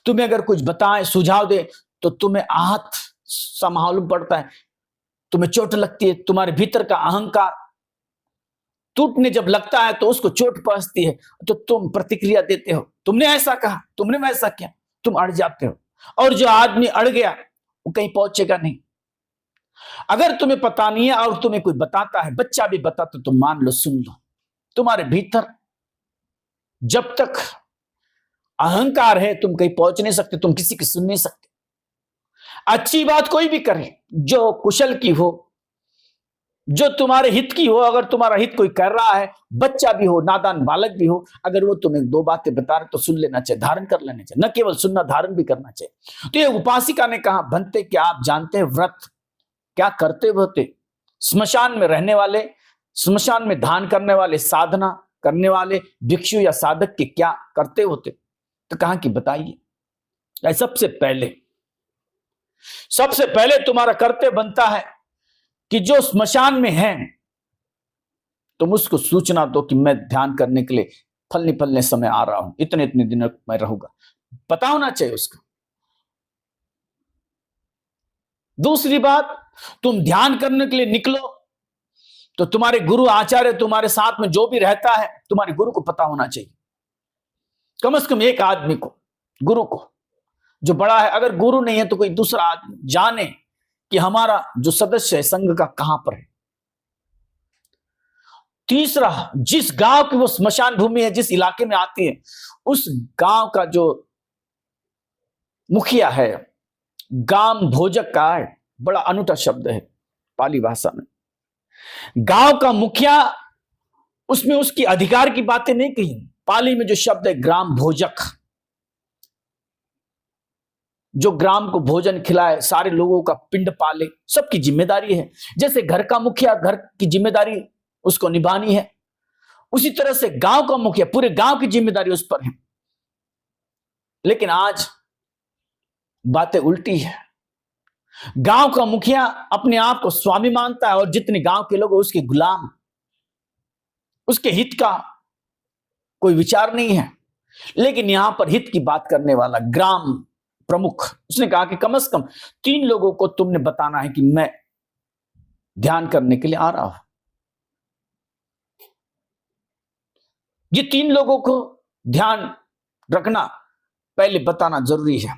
तुम्हें अगर कुछ बताएं, सुझाव दे तो तुम्हें आहत सा मालूम पड़ता है, तुम्हें चोट लगती है, तुम्हारे भीतर का अहंकार टूटने जब लगता है तो उसको चोट पहुंचती है, तो तुम प्रतिक्रिया देते हो, तुमने ऐसा कहा, तुमने वैसा किया, तुम अड़ जाते हो। और जो आदमी अड़ गया वो कहीं पहुंचेगा नहीं। अगर तुम्हें पता नहीं है और तुम्हें कोई बताता है, बच्चा भी बताता, तो तुम मान लो, सुन लो। तुम्हारे भीतर जब तक अहंकार है तुम कहीं पहुंच नहीं सकते, तुम किसी की सुन नहीं सकते। अच्छी बात कोई भी करे, जो कुशल की हो, जो तुम्हारे हित की हो, अगर तुम्हारा हित कोई कर रहा है, बच्चा भी हो, नादान बालक भी हो, अगर वो तुम्हें 2 बातें बता रहे तो सुन लेना चाहिए, धारण कर लेना चाहिए। न केवल सुनना, धारण भी करना चाहिए। तो ये उपासिका ने कहा, बनते क्या आप जानते हैं व्रत क्या करते होते? स्मशान में रहने वाले, स्मशान में ध्यान करने वाले, साधना करने वाले भिक्षु या साधक के क्या करते होते? तो कहा कि बताइए। सबसे पहले तुम्हारा कर्तव्य बनता है कि जो स्मशान में है तुम उसको सूचना दो कि मैं ध्यान करने के लिए फलने समय आ रहा हूं, इतने इतने दिनों मैं रहूंगा, पता होना चाहिए उसका। दूसरी बात, तुम ध्यान करने के लिए निकलो तो तुम्हारे गुरु आचार्य, तुम्हारे साथ में जो भी रहता है, तुम्हारे गुरु को पता होना चाहिए। कम से कम एक आदमी को, गुरु को, जो बड़ा है, अगर गुरु नहीं है तो कोई दूसरा आदमी जाने कि हमारा जो सदस्य है संघ का कहां पर है। तीसरा, जिस गांव की वो स्मशान भूमि है, जिस इलाके में आती है, उस गांव का जो मुखिया है, गाम भोजक का है, बड़ा अनूठा शब्द है पाली भाषा में। गांव का मुखिया, उसमें उसकी अधिकार की बातें नहीं कही। पाली में जो शब्द है ग्राम भोजक, जो ग्राम को भोजन खिलाए, सारे लोगों का पिंड पाले, सबकी जिम्मेदारी है। जैसे घर का मुखिया घर की जिम्मेदारी उसको निभानी है, उसी तरह से गांव का मुखिया, पूरे गांव की जिम्मेदारी उस पर है। लेकिन आज बातें उल्टी है। गांव का मुखिया अपने आप को स्वामी मानता है और जितने गांव के लोग उसके गुलाम, उसके हित का कोई विचार नहीं है। लेकिन यहां पर हित की बात करने वाला ग्राम प्रमुख, उसने कहा कि कम से कम 3 लोगों को तुमने बताना है कि मैं ध्यान करने के लिए आ रहा हूं। ये 3 लोगों को ध्यान रखना पहले बताना जरूरी है।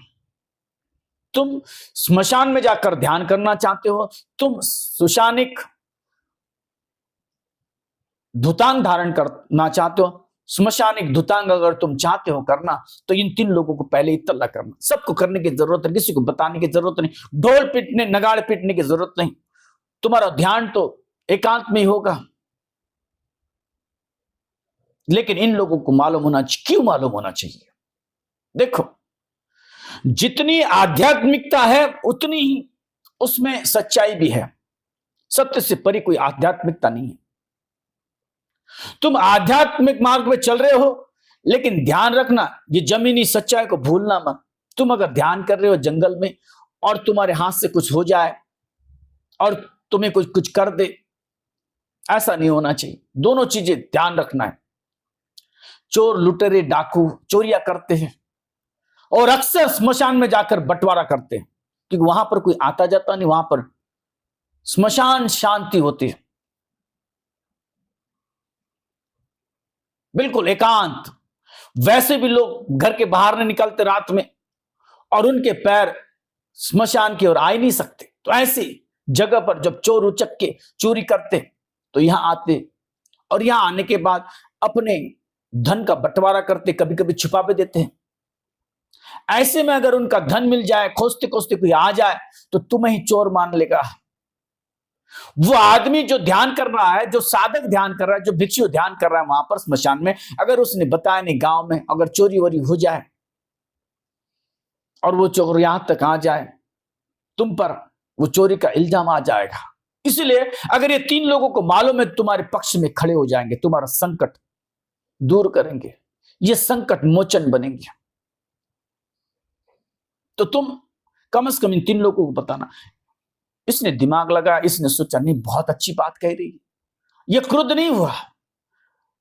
तुम स्मशान में जाकर ध्यान करना चाहते हो, तुम सुशानिक धुतांग धारण करना चाहते हो, स्मशानिक धुतांग अगर तुम चाहते हो करना, तो इन 3 लोगों को पहले इत्तला करना। सबको करने की जरूरत है, किसी को बताने की जरूरत नहीं, ढोल पीटने नगाड़े पीटने की जरूरत नहीं। तुम्हारा ध्यान तो एकांत में ही होगा। लेकिन इन लोगों को मालूम होना चाहिए। क्यों मालूम होना चाहिए? देखो, जितनी आध्यात्मिकता है उतनी ही उसमें सच्चाई भी है। सत्य से परे कोई आध्यात्मिकता नहीं है। तुम आध्यात्मिक मार्ग में चल रहे हो, लेकिन ध्यान रखना, ये जमीनी सच्चाई को भूलना मत। तुम अगर ध्यान कर रहे हो जंगल में और तुम्हारे हाथ से कुछ हो जाए और तुम्हें कुछ कर दे, ऐसा नहीं होना चाहिए। दोनों चीजें ध्यान रखना है। चोर लुटेरे डाकू चोरियां करते हैं और अक्सर स्मशान में जाकर बंटवारा करते हैं, क्योंकि वहां पर कोई आता जाता नहीं, वहां पर स्मशान शांति होती है, बिल्कुल एकांत। वैसे भी लोग घर के बाहर नहीं निकलते रात में और उनके पैर स्मशान की ओर आ ही नहीं सकते। तो ऐसी जगह पर जब चोर उचक के चोरी करते तो यहां आते और यहां आने के बाद अपने धन का बंटवारा करते, कभी कभी छुपा भी देते हैं। ऐसे में अगर उनका धन मिल जाए, खोजते खोजते कोई आ जाए, तो तुम्हें ही चोर मान लेगा। वो आदमी जो ध्यान कर रहा है, जो साधक ध्यान कर रहा है, जो भिक्षु ध्यान कर रहा है वहां पर स्मशान में, अगर उसने बताया नहीं गांव में, अगर चोरी वोरी हो जाए और वो चोर यहां तक आ जाए, तुम पर वो चोरी का इल्जाम आ जाएगा। इसलिए अगर ये 3 लोगों को मालूम है, तुम्हारे पक्ष में खड़े हो जाएंगे, तुम्हारा संकट दूर करेंगे, ये संकट मोचन बनेंगे, तो तुम कम से कम इन 3 लोगों को बताना। इसने दिमाग लगा, इसने सोचा नहीं बहुत अच्छी बात कह रही, ये क्रुद्ध नहीं हुआ,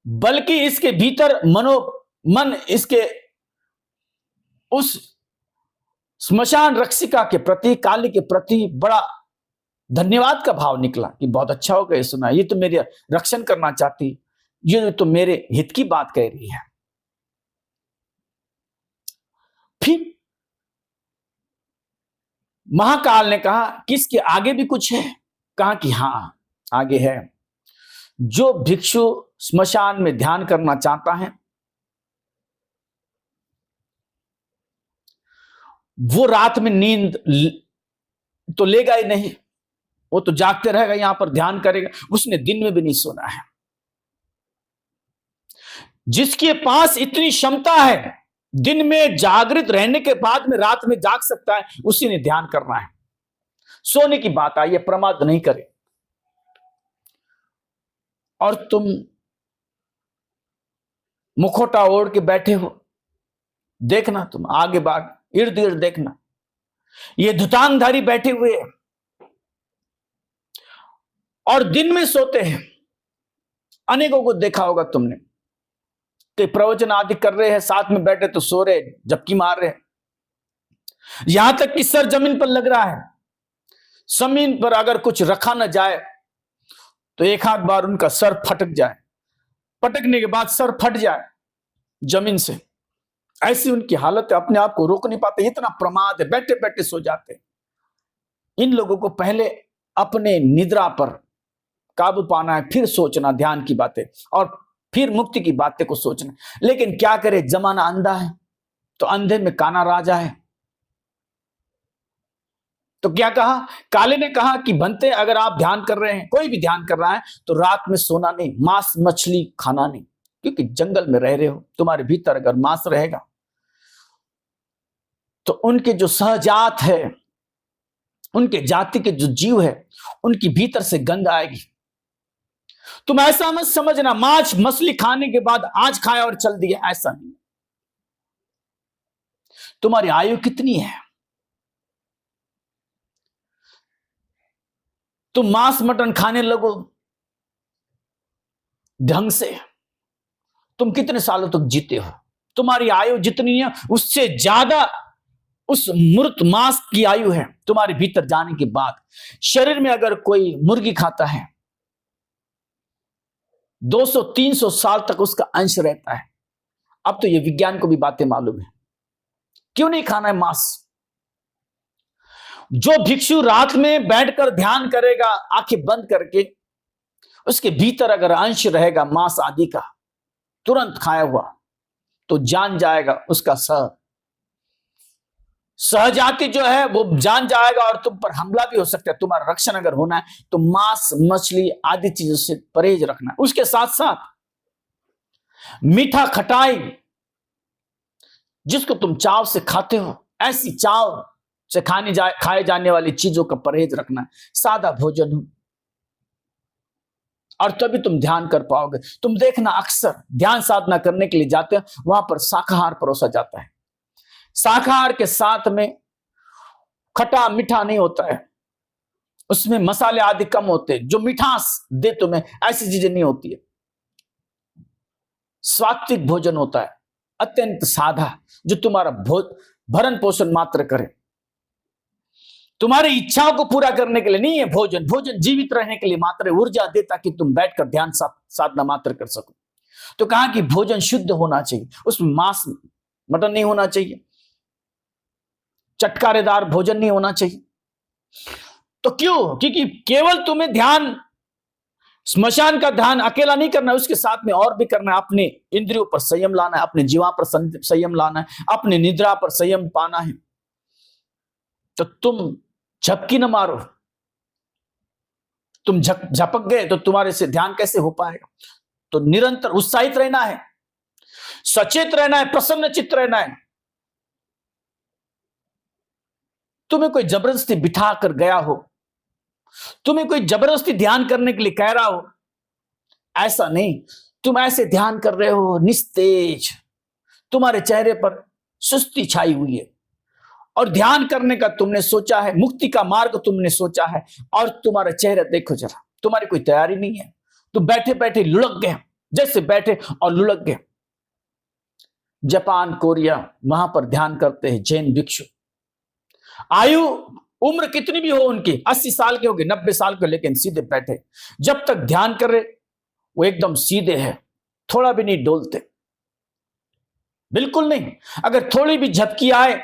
बल्कि इसके भीतर मन इसके उस स्मशान रक्षिका के प्रति, काली के प्रति बड़ा धन्यवाद का भाव निकला कि बहुत अच्छा हो गया सुना, ये तो मेरे रक्षण करना चाहती, ये तो मेरे हित की बात कह रही है। फिर महाकाल ने कहा कि इसके आगे भी कुछ है। कहा कि हां, आगे है। जो भिक्षु स्मशान में ध्यान करना चाहता है, वो रात में नींद तो लेगा ही नहीं, वो तो जागते रहेगा, यहां पर ध्यान करेगा, उसने दिन में भी नहीं सोना है। जिसके पास इतनी क्षमता है, दिन में जागृत रहने के बाद में रात में जाग सकता है, उसी ने ध्यान करना है। सोने की बात आई है, प्रमाद नहीं करे। और तुम मुखोटा ओढ़ के बैठे हो, देखना, तुम आगे बाग इर्द गिर्द देखना, ये धुतांगधारी बैठे हुए हैं और दिन में सोते हैं। अनेकों को देखा होगा तुमने कि प्रवचन आदि कर रहे हैं, साथ में बैठे तो सो रहे, झपकी मार रहे, यहां तक कि सर जमीन पर लग रहा है, जमीन पर अगर कुछ रखा न जाए तो एक आध बार उनका सर फटक जाए, पटकने के बाद सर फट जाए जमीन से, ऐसी उनकी हालत है, अपने आप को रोक नहीं पाते, इतना प्रमाद है, बैठे बैठे सो जाते। इन लोगों को पहले अपने निद्रा पर काबू पाना है, फिर सोचना ध्यान की बातें और फिर मुक्ति की बातें को सोचना। लेकिन क्या करे, जमाना अंधा है तो अंधे में काना राजा है। तो क्या कहा काले ने, कहा कि बनते अगर आप ध्यान कर रहे हैं, कोई भी ध्यान कर रहा है तो रात में सोना नहीं, मांस मछली खाना नहीं, क्योंकि जंगल में रह रहे हो, तुम्हारे भीतर अगर मांस रहेगा तो उनके जो सहजात है, उनके जाति के जो जीव है, उनकी भीतर से गंध आएगी। तुम ऐसा मत समझना मांस मछली खाने के बाद आज खाया और चल दिया, ऐसा नहीं। तुम्हारी आयु कितनी है? तुम मांस मटन खाने लगो ढंग से, तुम कितने सालों तक जीते हो? तुम्हारी आयु जितनी है उससे ज्यादा उस मूर्त मांस की आयु है तुम्हारे भीतर जाने के बाद। शरीर में अगर कोई मुर्गी खाता है 200-300 साल तक उसका अंश रहता है। अब तो ये विज्ञान को भी बातें मालूम है, क्यों नहीं खाना है मांस। जो भिक्षु रात में बैठकर ध्यान करेगा आंखें बंद करके, उसके भीतर अगर अंश रहेगा मांस आदि का तुरंत खाया हुआ, तो जान जाएगा उसका सहजाति जो है वो जान जाएगा और तुम पर हमला भी हो सकता है। तुम्हारा रक्षण अगर होना है तो मांस मछली आदि चीजों से परहेज रखना है। उसके साथ साथ मीठा खटाई जिसको तुम चाव से खाते हो, ऐसी चाव से खाए जाने वाली चीजों का परहेज रखना है। सादा भोजन हो और तभी तुम ध्यान कर पाओगे। तुम देखना अक्सर ध्यान साधना करने के लिए जाते हैं, वहां पर शाकाहार परोसा जाता है। शाकाहार के साथ में खटा मीठा नहीं होता है, उसमें मसाले आदि कम होते हैं, जो मिठास दे तुम्हें ऐसी चीजें नहीं होती है। सात्विक भोजन होता है, अत्यंत सादा, जो तुम्हारा भरण पोषण मात्र करे, तुम्हारी इच्छाओं को पूरा करने के लिए नहीं है। भोजन भोजन जीवित रहने के लिए मात्र ऊर्जा दे ताकि तुम बैठकर ध्यान साधना मात्र कर सको। तो कहा कि भोजन शुद्ध होना चाहिए, उसमें मांस मटन नहीं होना चाहिए, चटकारेदार भोजन नहीं होना चाहिए। तो क्यों? क्योंकि केवल तुम्हें ध्यान, स्मशान का ध्यान अकेला नहीं करना है, उसके साथ में और भी करना है। अपने इंद्रियों पर संयम लाना है, अपने जीवा पर संयम लाना है, अपने निद्रा पर संयम पाना है। तो तुम झपकी न मारो, तुम झपक गए तो तुम्हारे से ध्यान कैसे हो पाएगा? तो निरंतर उत्साहित रहना है, सचेत रहना है, प्रसन्न चित्त रहना है। तुम्हें कोई जबरदस्ती बिठा कर गया हो, तुम्हें कोई जबरदस्ती ध्यान करने के लिए कह रहा हो, ऐसा नहीं। तुम ऐसे ध्यान कर रहे हो निस्तेज, तुम्हारे चेहरे पर सुस्ती छाई हुई है और ध्यान करने का तुमने सोचा है, मुक्ति का मार्ग तुमने सोचा है, और तुम्हारा चेहरा देखो जरा, तुम्हारी कोई तैयारी नहीं है। तुम बैठे बैठे लुढ़क गए, जैसे बैठे और लुढ़क गए। जापान कोरिया वहां पर ध्यान करते हैं जैन भिक्षु। आयु उम्र कितनी भी हो उनकी, 80 साल के हो गए, 90 साल के, लेकिन सीधे बैठे, जब तक ध्यान कर रहे वो एकदम सीधे है, थोड़ा भी नहीं डोलते, बिल्कुल नहीं। अगर थोड़ी भी झपकी आए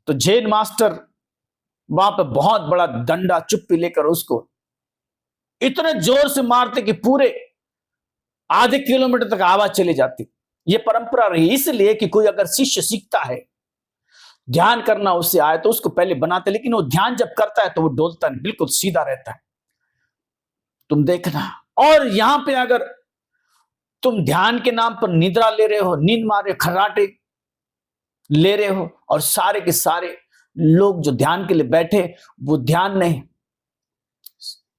तो जैन मास्टर वहां पर बहुत बड़ा डंडा चुप्पी लेकर उसको इतने जोर से मारते कि पूरे आधे किलोमीटर तक आवाज चली जाती। ये परंपरा रही, इसलिए कि कोई अगर शिष्य सीखता है ध्यान करना उससे आए तो उसको पहले बनाते, लेकिन वो ध्यान जब करता है तो वो डोलता नहीं, बिल्कुल सीधा रहता है। तुम देखना। और यहां पे अगर तुम ध्यान के नाम पर निद्रा ले रहे हो, नींद मारे खर्राटे ले रहे हो, और सारे के सारे लोग जो ध्यान के लिए बैठे वो ध्यान नहीं,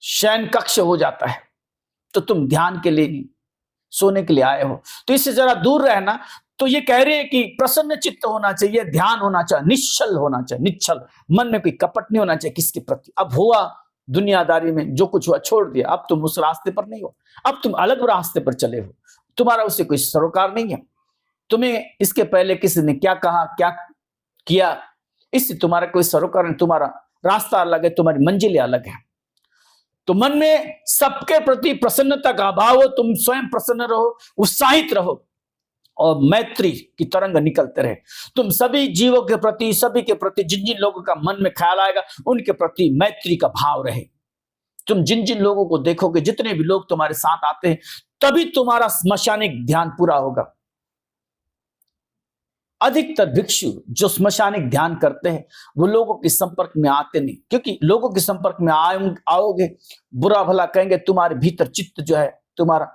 शयन कक्ष हो जाता है, तो तुम ध्यान के लिए सोने के लिए आए हो, तो इससे जरा दूर रहना। तो ये कह रहे हैं कि प्रसन्न चित्त होना चाहिए, ध्यान होना चाहिए, निश्चल होना चाहिए, निश्चल, मन में कोई कपट नहीं होना चाहिए किसके प्रति। अब हुआ दुनियादारी में जो कुछ हुआ छोड़ दिया, अब तुम उस रास्ते पर नहीं हो, अब तुम अलग रास्ते पर चले हो, तुम्हारा उससे कोई सरोकार नहीं है। तुम्हें इसके पहले किसी ने क्या कहा क्या किया, इससे तुम्हारा कोई सरोकार नहीं, तुम्हारा रास्ता अलग है, तुम्हारी मंजिलें अलग है। तो मन में सबके प्रति प्रसन्नता का अभाव हो, तुम स्वयं प्रसन्न रहो, उत्साहित रहो और मैत्री की तरंग निकलते रहे। तुम सभी जीवों के प्रति, सभी के प्रति जिन जिन लोगों का मन में ख्याल आएगा उनके प्रति मैत्री का भाव रहे। तुम जिन जिन लोगों को देखोगे, जितने भी लोग तुम्हारे साथ आते हैं, तभी तुम्हारा स्मशानिक ध्यान पूरा होगा। अधिकतर भिक्षु जो स्मशानिक ध्यान करते हैं वो लोगों के संपर्क में आते नहीं, क्योंकि लोगों के संपर्क में आओगे, बुरा भला कहेंगे, तुम्हारे भीतर चित्त जो है तुम्हारा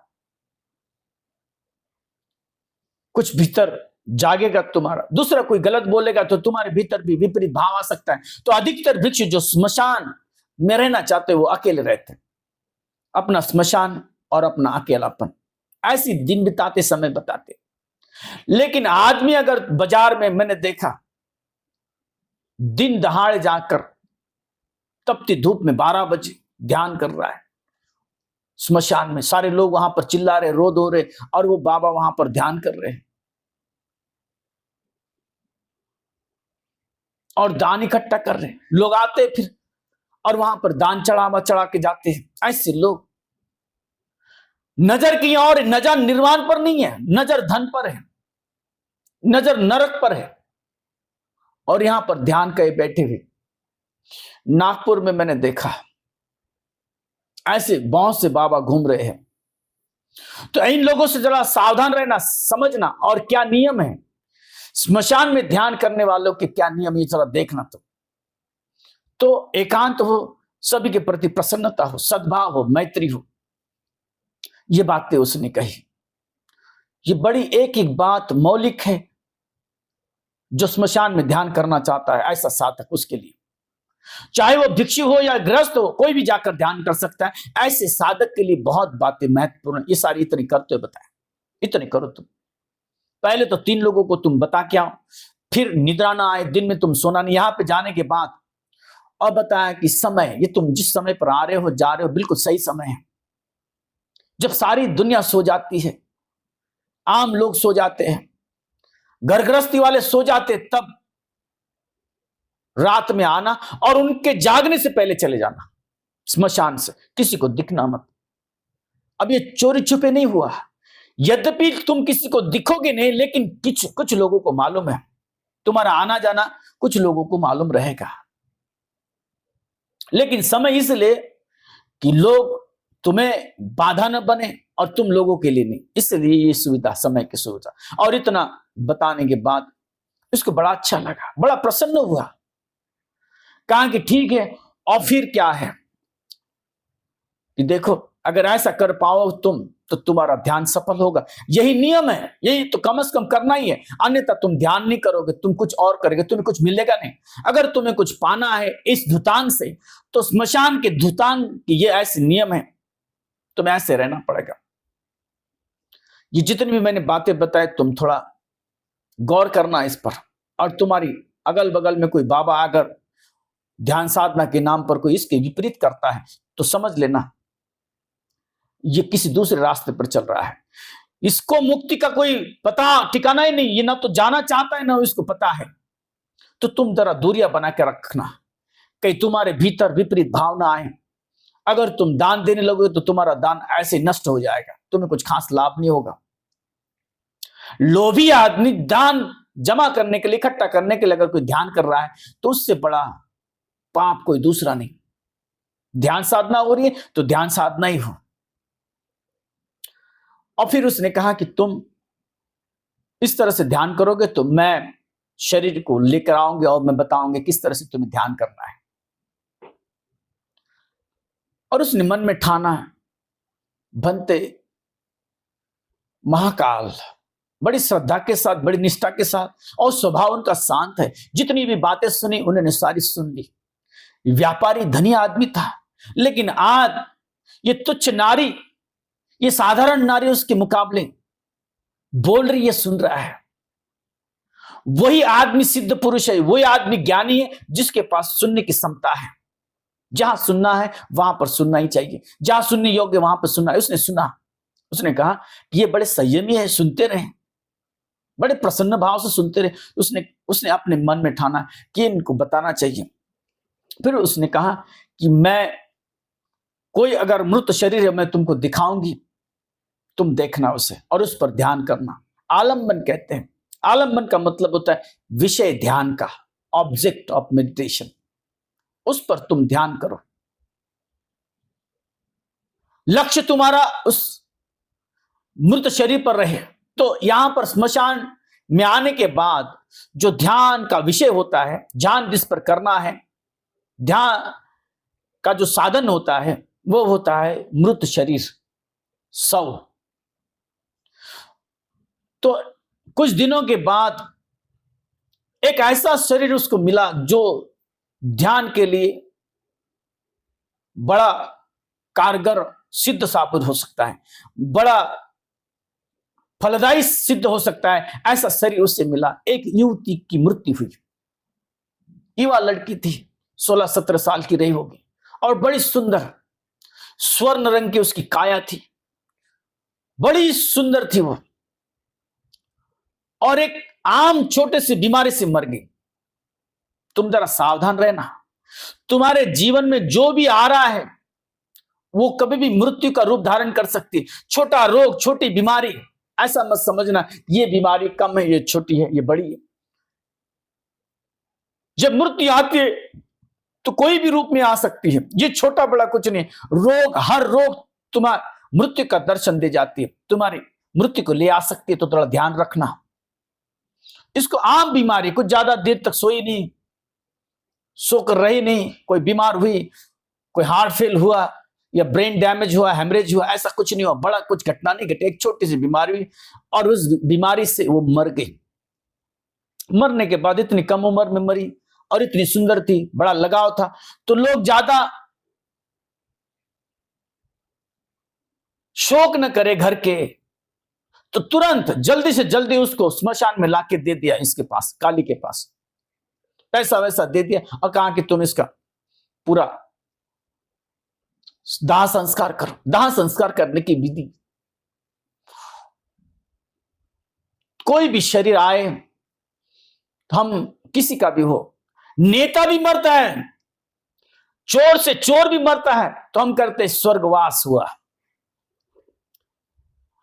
कुछ भीतर जागेगा, तुम्हारा दूसरा कोई गलत बोलेगा तो तुम्हारे भीतर भी विपरीत भाव आ सकता है। तो अधिकतर भिक्षु जो स्मशान में रहना चाहते हैं वो अकेले रहते हैं, अपना स्मशान और अपना अकेलापन ऐसी दिन बिताते समय बताते। लेकिन आदमी अगर बाजार में, मैंने देखा दिन दहाड़े जाकर तपती धूप में 12 बजे ध्यान कर रहा है स्मशान में, सारे लोग वहां पर चिल्ला रहे, रो धो रहे, और वो बाबा वहां पर ध्यान कर रहे हैं और दान इकट्ठा कर रहे हैं। लोग आते फिर और वहां पर दान चढ़ा के जाते हैं। ऐसे लोग नजर की और नजर निर्वाण पर नहीं है, नजर धन पर है, नजर नरक पर है, और यहां पर ध्यान करे बैठे हुए। नागपुर में मैंने देखा ऐसे बहुत से बाबा घूम रहे हैं। तो इन लोगों से जरा सावधान रहना, समझना, और क्या नियम है स्मशान में ध्यान करने वालों के, क्या नियम, ये जरा देखना। तो एकांत हो, सभी के प्रति प्रसन्नता हो, सद्भाव हो, मैत्री हो, ये बातें उसने कही। ये बड़ी एक एक बात मौलिक है। जो स्मशान में ध्यान करना चाहता है ऐसा साधक, उसके लिए चाहे वो भिक्षु हो या गृहस्थ हो, कोई भी जाकर ध्यान कर सकता है। ऐसे साधक के लिए बहुत बातें महत्वपूर्ण, ये सारी इतनी करते हुए बताए, इतने करो तुम। पहले तो 3 लोगों को तुम बता के आओ, फिर निद्रा ना आए, दिन में तुम सोना नहीं। यहां पे जाने के बाद और बताया कि समय, ये तुम जिस समय पर आ रहे हो, जा रहे हो, बिल्कुल सही समय है जब सारी दुनिया सो जाती है, आम लोग सो जाते हैं, घर गृहस्थी वाले सो जाते, तब रात में आना और उनके जागने से पहले चले जाना स्मशान से, किसी को दिखना मत। अब ये चोरी छुपे नहीं हुआ, यद्यपि तुम किसी को दिखोगे नहीं, लेकिन कुछ लोगों को मालूम है तुम्हारा आना जाना, कुछ लोगों को मालूम रहेगा। लेकिन समय इसलिए कि लोग तुम्हें बाधा न बने और तुम लोगों के लिए नहीं, इसलिए ये सुविधा, समय की सुविधा। और इतना बताने के बाद इसको बड़ा अच्छा लगा, बड़ा प्रसन्न हुआ। कहा कि ठीक है, और फिर क्या है कि देखो अगर ऐसा कर पाओ तुम तो तुम्हारा ध्यान सफल होगा। यही नियम है, यही तो कम से कम करना ही है, अन्यथा तुम ध्यान नहीं करोगे, तुम कुछ और करोगे, तुम्हें कुछ मिलेगा नहीं। अगर तुम्हें कुछ पाना है इस धुतान से, तो स्मशान के धुतान की ये ऐसे नियम है, तुम्हें ऐसे रहना पड़ेगा। ये जितनी भी मैंने बातें बताई, तुम थोड़ा गौर करना इस पर। और तुम्हारी अगल बगल में कोई बाबा अगर ध्यान साधना के नाम पर कोई इसके विपरीत करता है तो समझ लेना ये किसी दूसरे रास्ते पर चल रहा है। इसको मुक्ति का कोई पता ठिकाना ही नहीं, ये ना तो जाना चाहता है ना इसको पता है। तो तुम जरा दूरियां बना के रखना, कहीं तुम्हारे भीतर विपरीत भावना आए। अगर तुम दान देने लगोगे तो तुम्हारा दान ऐसे नष्ट हो जाएगा, तुम्हें कुछ खास लाभ नहीं होगा। लोभी आदमी दान जमा करने के लिए, इकट्ठा करने के लिए अगर कोई ध्यान कर रहा है तो उससे बड़ा पाप कोई दूसरा नहीं। ध्यान साधना हो रही है तो ध्यान साधना ही हो। और फिर उसने कहा कि तुम इस तरह से ध्यान करोगे तो मैं शरीर को लेकर आऊंगी और मैं बताऊंगी किस तरह से तुम्हें ध्यान करना है। और उसने मन में ठाना है, बनते महाकाल, बड़ी श्रद्धा के साथ, बड़ी निष्ठा के साथ, और स्वभाव उनका शांत है। जितनी भी बातें सुनी उन्होंने सारी सुन ली। व्यापारी धनी आदमी था, लेकिन आज ये तुच्छ नारी, ये साधारण नारी उसके मुकाबले बोल रही है, सुन रहा है। वही आदमी सिद्ध पुरुष है, वही आदमी ज्ञानी है जिसके पास सुनने की क्षमता है। जहां सुनना है वहां पर सुनना ही चाहिए, जहां सुनने योग्य वहां पर सुनना है। उसने सुना, उसने कहा कि ये बड़े संयमी है, सुनते रहे, बड़े प्रसन्न भाव से सुनते रहे। उसने अपने मन में ठाना कि इनको बताना चाहिए। फिर उसने कहा कि मैं कोई अगर मृत शरीर है मैं तुमको दिखाऊंगी, तुम देखना उसे और उस पर ध्यान करना। आलंबन कहते हैं। आलंबन का मतलब होता है विषय ध्यान का, ऑब्जेक्ट ऑफ मेडिटेशन। उस पर तुम ध्यान करो। लक्ष्य तुम्हारा उस मृत शरीर पर रहे। तो यहां पर स्मशान में आने के बाद जो ध्यान का विषय होता है, ध्यान जिस पर करना है, ध्यान का जो साधन होता है वो होता है मृत शरीर, शव। तो कुछ दिनों के बाद एक ऐसा शरीर उसको मिला जो ध्यान के लिए बड़ा कारगर सिद्ध साबित हो सकता है, बड़ा फलदायी सिद्ध हो सकता है। ऐसा शरीर उससे मिला। एक युवती की मृत्यु हुई। युवा लड़की थी, 16-17 साल की रही होगी और बड़ी सुंदर स्वर्ण रंग की उसकी काया थी, बड़ी सुंदर थी वो, और एक आम छोटे से बीमारी से मर गई। तुम जरा सावधान रहना। तुम्हारे जीवन में जो भी आ रहा है वो कभी भी मृत्यु का रूप धारण कर सकती है। छोटा रोग, छोटी बीमारी, ऐसा मत समझना ये बीमारी कम है, ये छोटी है, ये बड़ी है। जब मृत्यु आती है तो कोई भी रूप में आ सकती है। ये छोटा बड़ा कुछ नहीं। रोग, हर रोग तुम्हारा मृत्यु का दर्शन दे जाती है, तुम्हारी मृत्यु को ले आ सकती है। तो थोड़ा ध्यान रखना। इसको आम बीमारी, कुछ ज्यादा देर तक सोई नहीं, सोकर रही नहीं, कोई बीमार हुई, कोई हार्ट फेल हुआ या ब्रेन डैमेज हुआ, हेमरेज हुआ, ऐसा कुछ नहीं हुआ, बड़ा कुछ घटना नहीं घटी। एक छोटी सी बीमारी हुई और उस बीमारी से वो मर गई। मरने के बाद इतनी कम उम्र में मरी और इतनी सुंदर थी, बड़ा लगाव था। तो लोग ज्यादा शोक न करे घर के, तो तुरंत जल्दी से जल्दी उसको स्मशान में लाके दे दिया, इसके पास, काली के पास पैसा वैसा दे दिया और कहा कि तुम इसका पूरा दाह संस्कार करो। दाह संस्कार करने की विधि, कोई भी शरीर आए, हम किसी का भी हो, नेता भी मरता है, चोर से चोर भी मरता है, तो हम करते स्वर्गवास हुआ,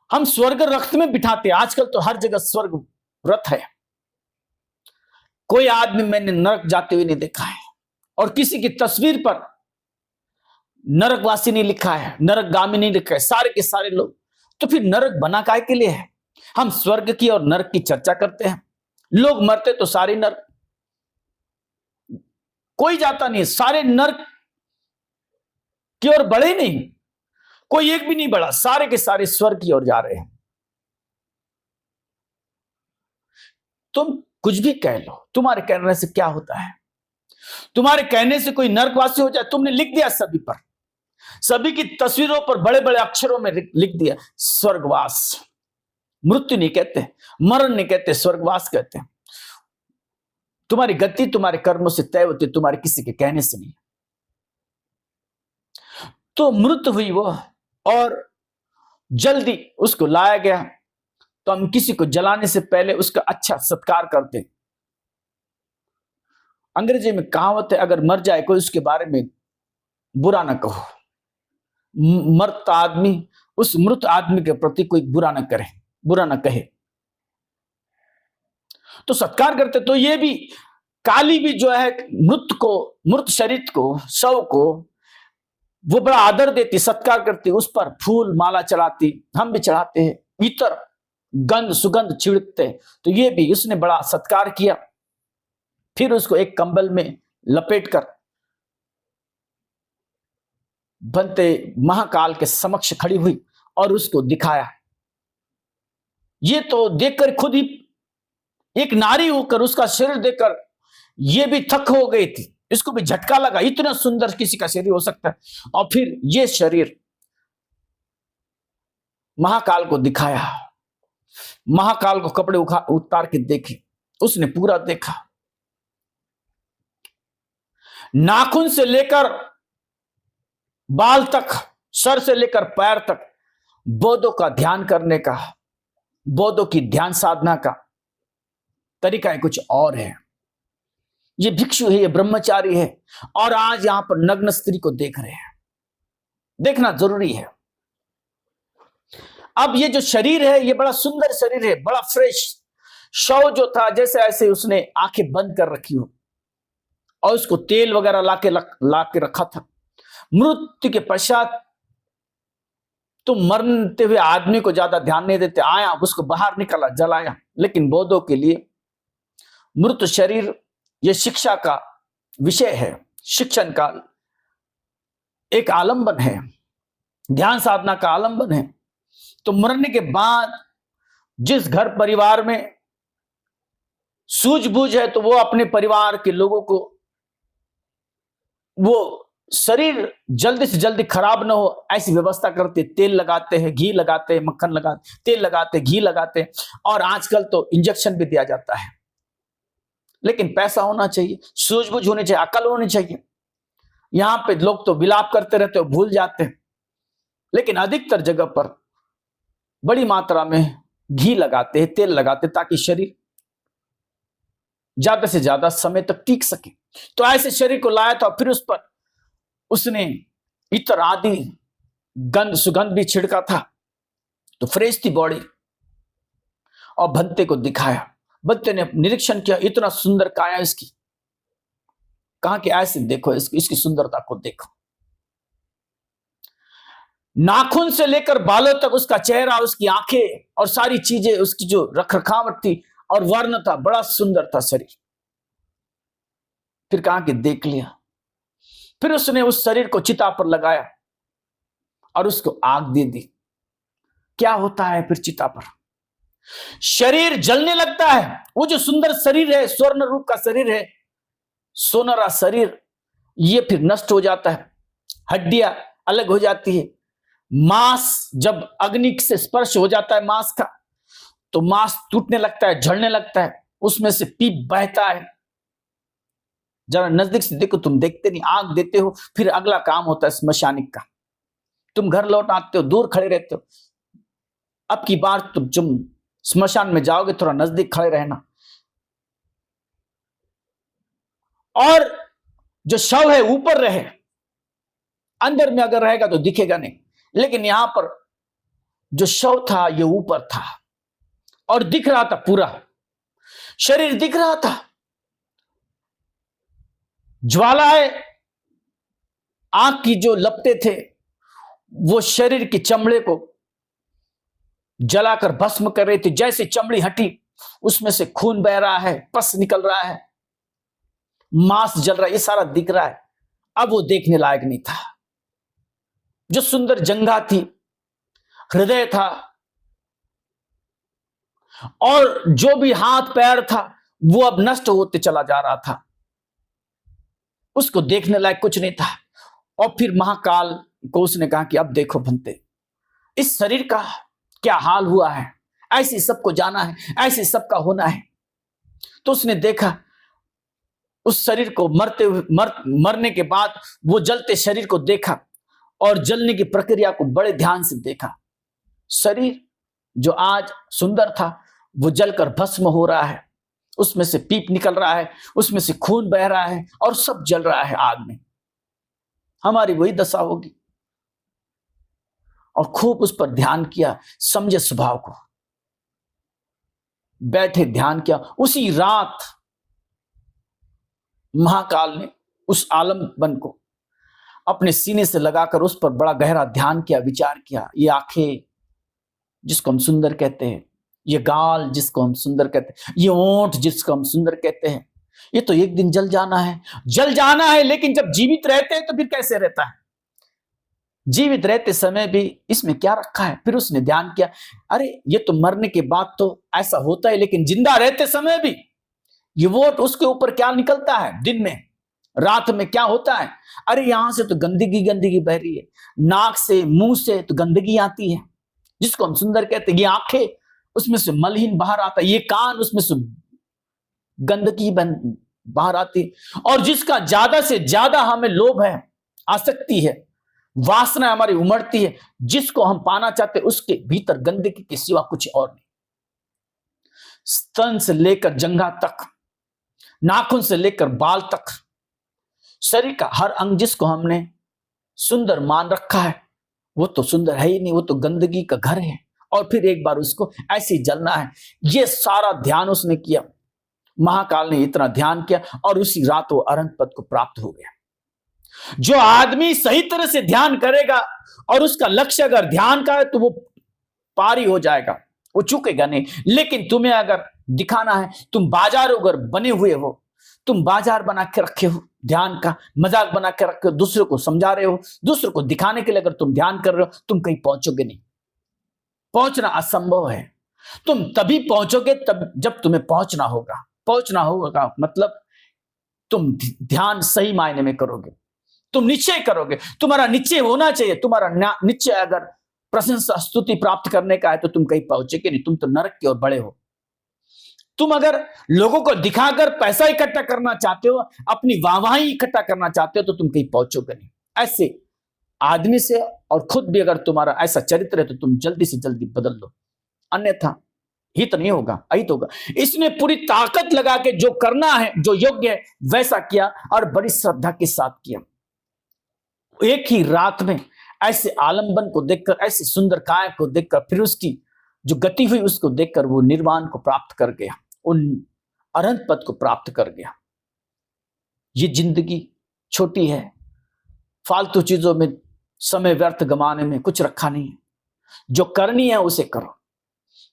हम स्वर्ग रक्त में बिठाते। आजकल तो हर जगह स्वर्ग व्रत है। कोई आदमी मैंने नरक जाते हुए नहीं देखा है, और किसी की तस्वीर पर नरकवासी नहीं लिखा है, नरकगामी नहीं लिखा है, सारे के सारे लोग। तो फिर नरक बना काय के लिए है? हम स्वर्ग की और नरक की चर्चा करते हैं। लोग मरते तो सारे नरक, कोई जाता नहीं, सारे नरक की ओर बढ़े नहीं, कोई एक भी नहीं बढ़ा, सारे के सारे स्वर्ग की ओर जा रहे हैं। तुम कुछ भी कह लो, तुम्हारे कहने से क्या होता है? तुम्हारे कहने से कोई नरकवासी हो जाए? तुमने लिख दिया सभी पर, सभी की तस्वीरों पर बड़े बड़े अक्षरों में लिख दिया स्वर्गवास। मृत्यु नहीं कहते, मरण नहीं कहते, स्वर्गवास कहते हैं। तुम्हारी गति तुम्हारे कर्मों से तय होती है, तुम्हारे किसी के कहने से नहीं। तो मृत्यु हुई वो, और जल्दी उसको लाया गया। तो हम किसी को जलाने से पहले उसका अच्छा सत्कार करते। अंग्रेजी में कहावत है, अगर मर जाए कोई उसके बारे में बुरा ना कहो। मरता आदमी उस मृत आदमी के प्रति कोई बुरा ना करे, बुरा ना कहे, तो सत्कार करते। तो ये भी काली भी जो है मृत को, मृत शरीर को, शव को वो बड़ा आदर देती, सत्कार करती, उस पर फूल माला चढ़ाती, हम भी चढ़ाते हैं, इतर गंध सुगंध छिड़कते। तो ये भी उसने बड़ा सत्कार किया। फिर उसको एक कंबल में लपेटकर बनते महाकाल के समक्ष खड़ी हुई और उसको दिखाया। ये तो देखकर खुद ही एक नारी होकर, उसका शरीर देखकर ये भी थक हो गई थी, इसको भी झटका लगा, इतना सुंदर किसी का शरीर हो सकता है। और फिर ये शरीर महाकाल को दिखाया। महाकाल को कपड़े उतार के देखे, उसने पूरा देखा। नाखून से लेकर बाल तक, सर से लेकर पैर तक बौद्धों का ध्यान करने का, बौद्धों की ध्यान साधना का तरीका है कुछ और है। ये भिक्षु है, ये ब्रह्मचारी है, और आज यहां पर नग्न स्त्री को देख रहे हैं। देखना जरूरी है। अब ये जो शरीर है, ये बड़ा सुंदर शरीर है, बड़ा फ्रेश। शव जो था जैसे ऐसे उसने आंखें बंद कर रखी हो और उसको तेल वगैरह लाके रखा था। मृत्यु के पश्चात तुम मरते हुए आदमी को ज्यादा ध्यान नहीं देते। आया, उसको बाहर निकाला, जलाया। लेकिन बौद्धों के लिए मृत शरीर यह शिक्षा का विषय है, शिक्षण का एक आलंबन है, ध्यान साधना का आलंबन है। तो मरने के बाद जिस घर परिवार में सूझबूझ है, तो वो अपने परिवार के लोगों को वो शरीर जल्दी से जल्दी खराब ना हो ऐसी व्यवस्था करते। तेल लगाते हैं, घी लगाते हैं, मक्खन लगाते, तेल लगाते, घी लगाते, और आजकल तो इंजेक्शन भी दिया जाता है। लेकिन पैसा होना चाहिए, सूझबूझ होनी चाहिए, अकल होनी चाहिए। यहां पे लोग तो विलाप करते रहते हो, भूल जाते हैं। लेकिन अधिकतर जगह पर बड़ी मात्रा में घी लगाते हैं, तेल लगाते, ताकि शरीर ज्यादा से ज्यादा समय तक टिक सके। तो ऐसे शरीर को लाया था, फिर उस पर उसने इत्र आदि सुगंध भी छिड़का था, तो फ्रेश थी बॉडी। और भंते को दिखाया। भंते ने निरीक्षण किया, इतना सुंदर काया इसकी। कहा कि ऐसे देखो, इसकी सुंदरता को देखो। नाखून से लेकर बालों तक उसका चेहरा, उसकी आंखें और सारी चीजें, उसकी जो रखरखावट थी और वर्ण था, बड़ा सुंदर था शरीर। फिर कहा कि देख लिया। फिर उसने उस शरीर को चिता पर लगाया और उसको आग दे दी। क्या होता है फिर चिता पर? शरीर जलने लगता है। वो जो सुंदर शरीर है, स्वर्ण रूप का शरीर है, सोनरा शरीर, ये फिर नष्ट हो जाता है। हड्डियां अलग हो जाती है। मांस जब अग्नि से स्पर्श हो जाता है मांस का, तो मांस टूटने लगता है, झड़ने लगता है, उसमें से पीप बहता है। जरा नजदीक से देखो, तुम देखते नहीं, आग देते हो, फिर अगला काम होता है स्मशानिक का। तुम घर लौट आते हो, दूर खड़े रहते हो। अब की बार तुम स्मशान में जाओगे, थोड़ा नजदीक खड़े रहना। और जो शव है ऊपर रहे, अंदर में अगर रहेगा तो दिखेगा नहीं। लेकिन यहां पर जो शव था, ये ऊपर था और दिख रहा था, पूरा शरीर दिख रहा था। ज्वालाएं, आग की जो लपटे थे, वो शरीर की चमड़े को जलाकर भस्म कर रही थी। जैसे चमड़ी हटी, उसमें से खून बह रहा है, पस निकल रहा है, मांस जल रहा है, ये सारा दिख रहा है। अब वो देखने लायक नहीं था। जो सुंदर जंघा थी, हृदय था, और जो भी हाथ पैर था, वो अब नष्ट होते चला जा रहा था। उसको देखने लायक कुछ नहीं था। और फिर महाकाल को उसने कहा कि अब देखो भंते, इस शरीर का क्या हाल हुआ है, ऐसे सबको जाना है, ऐसे सबका होना है। तो उसने देखा उस शरीर को मरने के बाद वो जलते शरीर को देखा और जलने की प्रक्रिया को बड़े ध्यान से देखा। शरीर जो आज सुंदर था, वो जलकर भस्म हो रहा है, उसमें से पीप निकल रहा है, उसमें से खून बह रहा है और सब जल रहा है आग में। हमारी वही दशा होगी। और खूब उस पर ध्यान किया, समझे स्वभाव को, बैठे ध्यान किया। उसी रात महाकाल ने उस आलमबन को अपने सीने से लगाकर उस पर बड़ा गहरा ध्यान किया, विचार किया। ये आंखें जिसको हम सुंदर कहते हैं, ये गाल जिसको हम सुंदर कहते हैं, ये ओंठ जिसको हम सुंदर कहते हैं, ये तो एक दिन जल जाना है, जल जाना है। लेकिन जब जीवित रहते हैं तो फिर कैसे रहता है? जीवित रहते समय भी इसमें क्या रखा है? फिर उसने ध्यान किया, अरे ये तो मरने के बाद तो ऐसा होता है, लेकिन जिंदा रहते समय भी ये वोट उसके ऊपर क्या निकलता है? दिन में, रात में क्या होता है? अरे यहां से तो गंदगी बह रही है, नाक से, मुंह से तो गंदगी आती है, जिसको हम सुंदर कहते हैं। ये आंखें, उसमें से मलहीन बाहर आता है, ये कान, उसमें से गंदगी बाहर आती। और जिसका ज्यादा से ज्यादा हमें लोभ है, आसक्ति है, वासना हमारी उमड़ती है, जिसको हम पाना चाहते, उसके भीतर गंदगी के सिवा कुछ और नहीं। स्तन से लेकर जंघा तक नाखून से लेकर बाल तक, शरीर का हर अंग जिसको हमने सुंदर मान रखा है वो तो सुंदर है ही नहीं, वो तो गंदगी का घर है। और फिर एक बार उसको ऐसे ही जलना है। ये सारा ध्यान उसने किया, महाकाल ने इतना ध्यान किया और उसी रात वो अरहंत पद को प्राप्त हो गया। जो आदमी सही तरह से ध्यान करेगा और उसका लक्ष्य अगर ध्यान का है तो वो पारी हो जाएगा, वो चूकेगा नहीं। लेकिन तुम्हें अगर दिखाना है, तुम बाजार अगर बने हुए हो, तुम बाजार बना के रखे हो, ध्यान का मजाक बना के रखे हो, दूसरे को समझा रहे हो, दूसरे को दिखाने के लिए अगर तुम ध्यान कर रहे हो, तुम कहीं पहुंचोगे नहीं। पहुंचना असंभव है। तुम तभी पहुंचोगे तब जब तुम्हें पहुंचना होगा। पहुंचना होगा मतलब तुम ध्यान सही मायने में करोगे, तुम निश्चय करोगे। तुम्हारा निश्चय होना चाहिए। तुम्हारा निश्चय अगर प्रशंसा स्तुति प्राप्त करने का है तो तुम कहीं पहुंचेगे नहीं, तुम तो नरक की ओर बढ़े हो। तुम अगर लोगों को दिखाकर पैसा इकट्ठा करना चाहते हो, अपनी वाहवाही इकट्ठा करना चाहते हो, तो तुम कहीं पहुंचोगे नहीं। ऐसे आदमी से और खुद भी अगर तुम्हारा ऐसा चरित्र है तो तुम जल्दी से जल्दी बदल लो, अन्यथा हित नहीं होगा, अहित होगा। इसने पूरी ताकत लगा के जो करना है, जो योग्य है वैसा किया और बड़ी श्रद्धा के साथ किया। एक ही रात में ऐसे आलम्बन को देखकर, ऐसे सुंदर काय को देखकर, फिर उसकी जो गति हुई उसको देखकर वो निर्वाण को प्राप्त कर गया, उन अरहंत पद को प्राप्त कर गया। ये जिंदगी छोटी है, फालतू चीजों में समय व्यर्थ गंवाने में कुछ रखा नहीं है। जो करनी है उसे करो,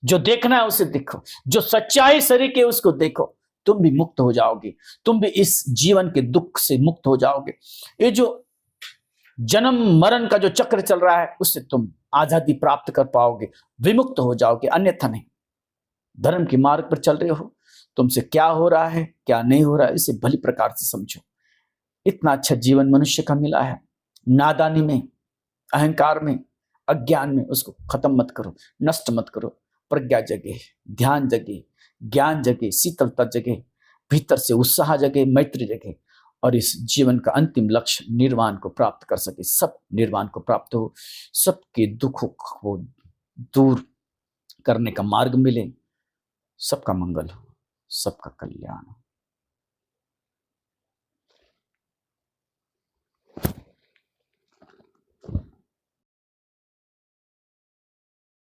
जो देखना है उसे देखो, जो सच्चाई शरीर के उसको देखो, तुम भी मुक्त हो जाओगे, तुम भी इस जीवन के दुख से मुक्त हो जाओगे। ये जो जन्म मरण का जो चक्र चल रहा है उससे तुम आजादी प्राप्त कर पाओगे, विमुक्त हो जाओगे, अन्यथा नहीं। धर्म के मार्ग पर चल रहे हो, तुमसे क्या हो रहा है क्या नहीं हो रहा है इसे भली प्रकार से समझो। इतना अच्छा जीवन मनुष्य का मिला है, नादानी में, अहंकार में, अज्ञान में उसको खत्म मत करो, नष्ट मत करो। प्रज्ञा जगे, ध्यान जगे, ज्ञान जगे, शीतलता जगे, भीतर से उत्साह जगे, मैत्री जगे और इस जीवन का अंतिम लक्ष्य निर्वाण को प्राप्त कर सके। सब निर्वाण को प्राप्त हो, सबके दुखों को दूर करने का मार्ग मिले, सबका मंगल हो, सबका कल्याण हो।